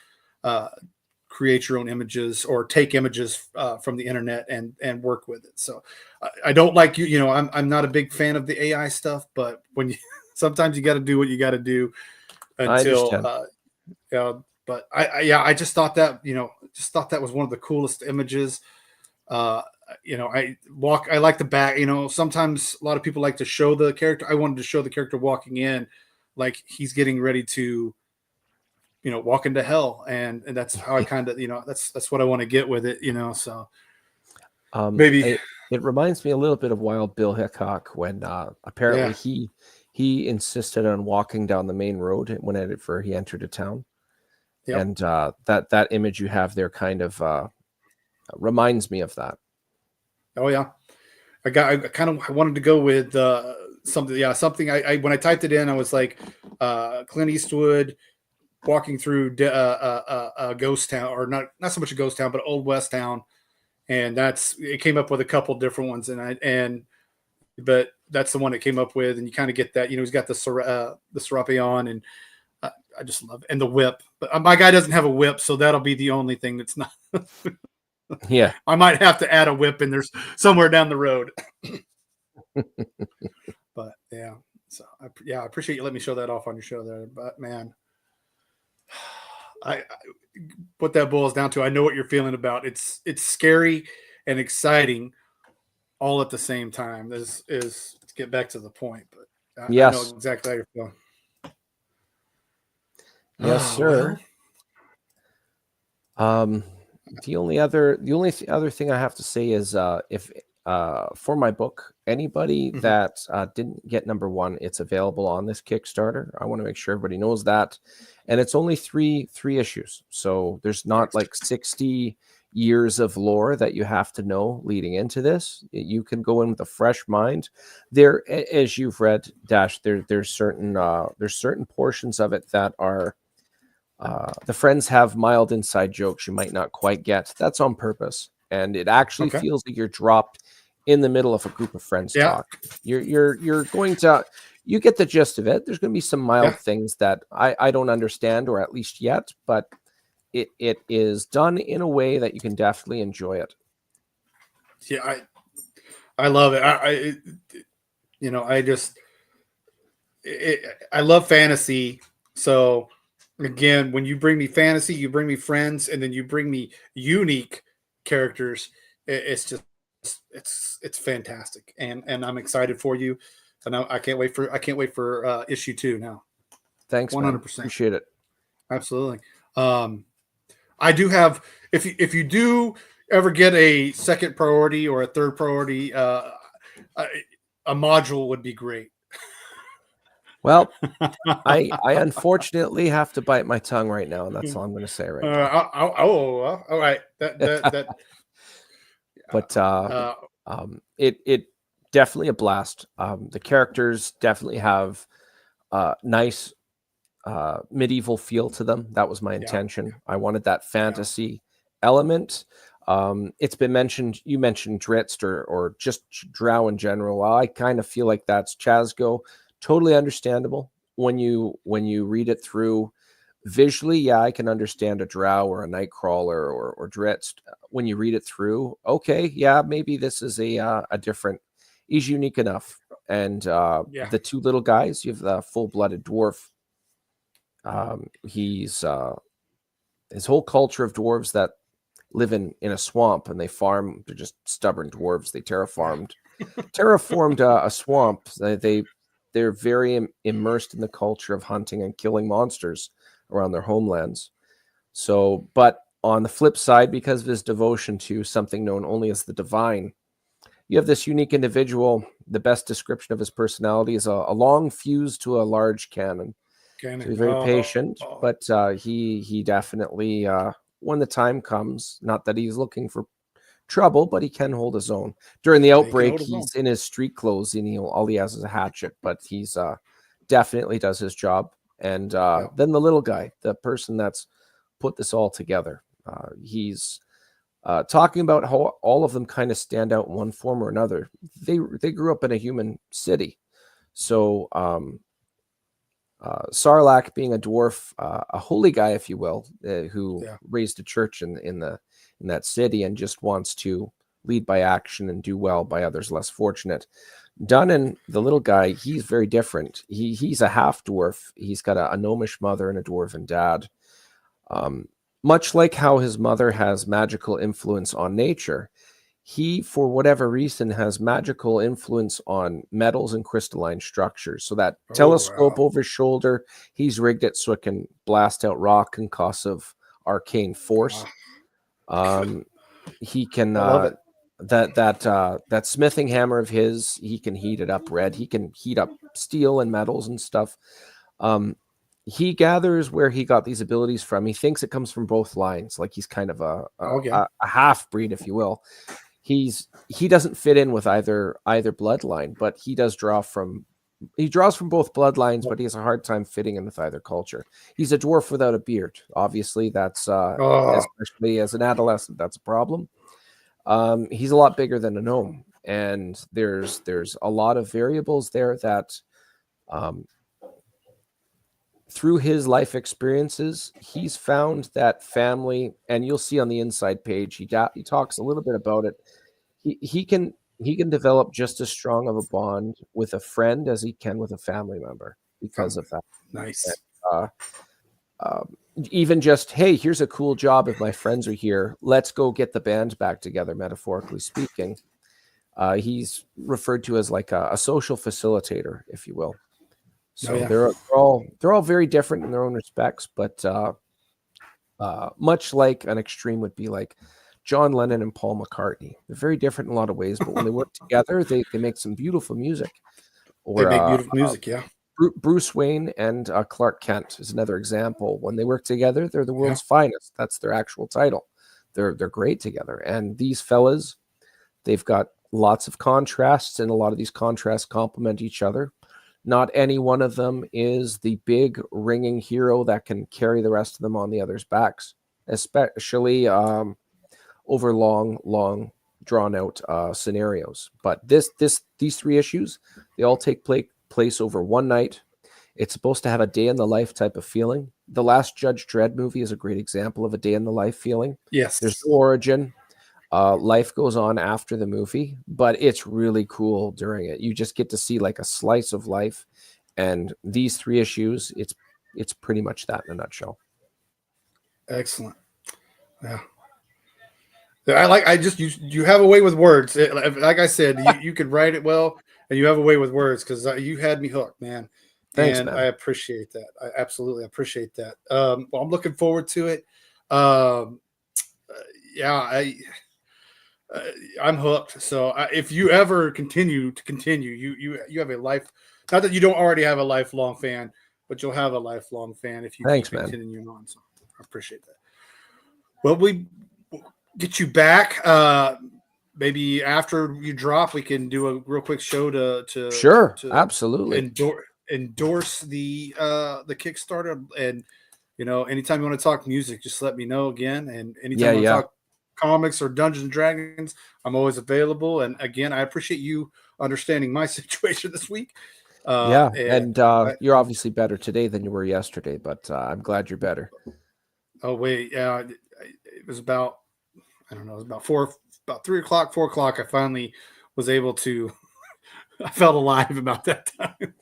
A: create your own images or take images from the internet and work with it. So I don't like I'm not a big fan of the AI stuff, but sometimes you got to do what you got to do until but I just thought that was one of the coolest images. I like the back. Sometimes a lot of people like to show the character. I wanted to show the character walking in, like he's getting ready to, walk into hell, and that's how I kind of, that's what I want to get with it. So maybe
B: it reminds me a little bit of Wild Bill Hickok when apparently he insisted on walking down the main road whenever he entered a town. Yep. And that image you have there kind of reminds me of that.
A: Oh yeah, I kind of wanted to go with something. Yeah, something. I when I typed it in, I was like Clint Eastwood walking through a ghost town, or not so much a ghost town, but Old West town, and it came up with a couple different ones, but that's the one it came up with, and you kind of get that. He's got the serape on, and I just love it. And the whip. But my guy doesn't have a whip, so that'll be the only thing that's not.
B: Yeah,
A: I might have to add a whip in there somewhere down the road. But yeah, so I appreciate you letting me show that off on your show there. But man, I what that boils down to, I know what you're feeling about. It's scary and exciting all at the same time. Is to get back to the point, but I know exactly how you're feeling.
B: Yes,
A: Oh, well.
B: sir. Um, the only other thing I have to say is if for my book, anybody
A: Mhm.
B: that didn't get number one, it's available on this Kickstarter. I want to make sure everybody knows that, and it's only three issues, so there's not
A: Nice.
B: like 60 years of lore that you have to know leading into this. You can go in with a fresh mind. As you've read, Dash, there's certain portions of it that are the friends have mild inside jokes you might not quite get. That's on purpose, and it actually
A: Okay.
B: feels like you're dropped in the middle of a group of friends
A: Yeah.
B: talk. You're going to you get the gist of it. There's going to be some mild
A: Yeah.
B: things that I don't understand, or at least yet, but it is done in a way that you can definitely enjoy it.
A: Yeah. I love it. I just I love fantasy. So again, when you bring me fantasy, you bring me friends, and then you bring me unique characters. It's just it's fantastic, and I'm excited for you, and I can't wait for issue 2 now.
B: Thanks, man.
A: 100%.
B: Appreciate it.
A: Absolutely. Um, I do have, if you do ever get a second priority or a third priority, a, a module would be great.
B: Well, I unfortunately have to bite my tongue right now, and that's all I'm going to say right now.
A: All right. That.
B: But
A: Uh,
B: it definitely a blast. The characters definitely have nice medieval feel to them. That was my
A: yeah.
B: intention. I wanted that fantasy element. It's been mentioned. You mentioned Dritz or just Drow in general. Well, I kind of feel like that's Chazgo. Totally understandable when you read it through visually. Yeah, I can understand a Drow or a Nightcrawler or Dritz. When you read it through, okay, yeah, maybe this is a different. He's unique enough. And
A: Yeah.
B: the two little guys, you have the full-blooded dwarf. He's his whole culture of dwarves that live in a swamp and they farm. They're just stubborn dwarves. They
A: Yeah.
B: terraformed a swamp. They're very immersed in the culture of hunting and killing monsters around their homelands. So, but on the flip side, because of his devotion to something known only as the divine, you have this unique individual. The best description of his personality is a long fuse to a large cannon. So he's very patient,
A: Oh,
B: but he definitely, when the time comes, not that he's looking for trouble, but he can hold his own. During the
A: yeah, he can
B: outbreak,
A: hold his own.
B: he's in his street clothes and all he has is a hatchet, but he's definitely does his job. And
A: Yeah.
B: then the little guy, the person that's put this all together, he's talking about how all of them kind of stand out in one form or another. They grew up in a human city, so Sarlacc being a dwarf, a holy guy, if you will, who
A: Yeah.
B: raised a church in that city and just wants to lead by action and do well by others less fortunate. Dunnan, the little guy, he's very different. He's a half dwarf. He's got a gnomish mother and a dwarven dad. Much like how his mother has magical influence on nature, he, for whatever reason, has magical influence on metals and crystalline structures. So that
A: Oh,
B: telescope
A: wow.
B: over his shoulder, he's rigged it so it can blast out rock and cause of arcane force. Um, he can
A: I love it.
B: that smithing hammer of his, he can heat it up red. He can heat up steel and metals and stuff. Um, he gathers where he got these abilities from. He thinks it comes from both lines, like he's kind of
A: Okay.
B: a half breed, if you will. He doesn't fit in with either bloodline, but he draws from both bloodlines, but he has a hard time fitting in with either culture. He's a dwarf without a beard. Obviously, that's
A: Oh,
B: especially as an adolescent, that's a problem. He's a lot bigger than a gnome, and there's a lot of variables there that through his life experiences, he's found that family, and you'll see on the inside page, he talks a little bit about it. He can develop just as strong of a bond with a friend as he can with a family member because of that.
A: nice.
B: Uh, Even just, hey, here's a cool job. If my friends are here, let's go get the band back together. Metaphorically speaking, he's referred to as like a social facilitator, if you will. So
A: yeah.
B: they're all very different in their own respects, but much like an extreme would be like John Lennon and Paul McCartney. They're very different in a lot of ways, but when they work together, they make some beautiful music.
A: They
B: Or
A: make beautiful music. Yeah.
B: Bruce Wayne and Clark Kent is another example. When they work together, they're the
A: Yeah.
B: world's finest. That's their actual title. They're great together. And these fellas, they've got lots of contrasts, and a lot of these contrasts complement each other. Not any one of them is the big ringing hero that can carry the rest of them on the others' backs, especially over long drawn out scenarios. But these three issues, they all take place over one night. It's supposed to have a day in the life type of feeling. The last Judge Dredd movie is a great example of a day in the life feeling.
A: Yes.
B: There's no origin. Life goes on after the movie, but it's really cool during it. You just get to see like a slice of life, and these three issues, it's pretty much that in a nutshell.
A: Excellent. Yeah. You have a way with words. Like I said, you could write it well, and you have a way with words because you had me hooked, man.
B: Thanks,
A: and
B: man.
A: I appreciate that. I absolutely appreciate that. Well, I'm looking forward to it. Yeah, I'm hooked. So if you ever continue, you have a life. Not that you don't already have a lifelong fan, but you'll have a lifelong fan if you
B: Thanks,
A: keep
B: man.
A: continuing on. So I appreciate that. Well, we get you back. Maybe after you drop, we can do a real quick show to
B: Sure,
A: to
B: absolutely.
A: endorse the Kickstarter. And anytime you want to talk music, just let me know again. And anytime you want to talk comics or Dungeons and Dragons, I'm always available. And again, I appreciate you understanding my situation this week.
B: And you're obviously better today than you were yesterday, but I'm glad you're better.
A: Oh wait, yeah, it was about, I don't know, it was about 3 o'clock, 4 o'clock. I finally was able to. I felt alive about that time.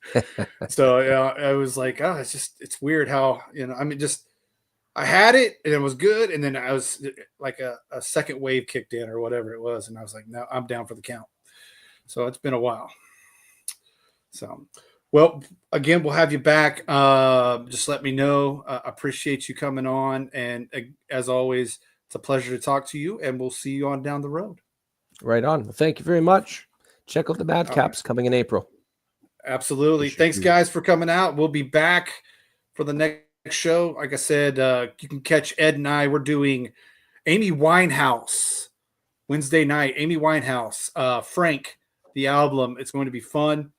A: So yeah, I was like, oh, it's weird how I had it and it was good, and then I was like a second wave kicked in or whatever it was, and I was like, no, I'm down for the count. So it's been a while. So, well, again, we'll have you back. Just let me know. Appreciate you coming on, and as always, it's a pleasure to talk to you, and we'll see you on down the road.
B: Right on. Well, thank you very much. Check out the Madcaps coming in April.
A: Absolutely. Thanks, guys, for coming out. We'll be back for the next show. Like I said, you can catch Ed and I. We're doing Amy Winehouse Wednesday night. Amy Winehouse, Frank, the album. It's going to be fun.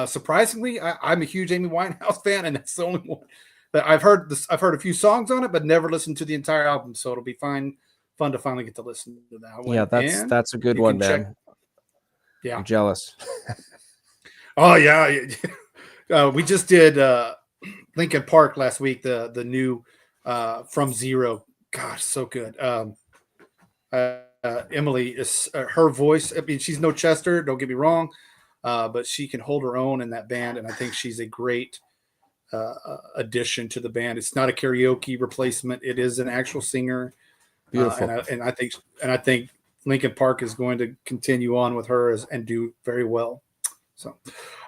A: Surprisingly, I'm a huge Amy Winehouse fan, and that's the only one that I've heard. I've heard a few songs on it, but never listened to the entire album. So it'll be fun to finally get to listen to that one.
B: Yeah, that's a good one, man.
A: Yeah,
B: I'm jealous.
A: Oh yeah, we just did Lincoln Park last week. The new From Zero. Gosh, so good. Emily is her voice. I mean, she's no Chester. Don't get me wrong, but she can hold her own in that band, and I think she's a great addition to the band. It's not a karaoke replacement. It is an actual singer.
B: Beautiful.
A: And I think Lincoln Park is going to continue on with her and do very well. So,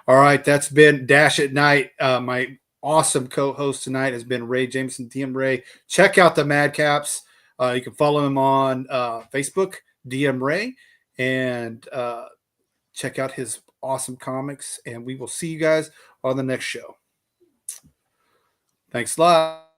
A: all right, that's been Dash at Night. My awesome co-host tonight has been Ray Jameson, DM Ray. Check out the Madcaps. You can follow him on Facebook, DM Ray, and check out his awesome comics. And we will see you guys on the next show. Thanks a lot.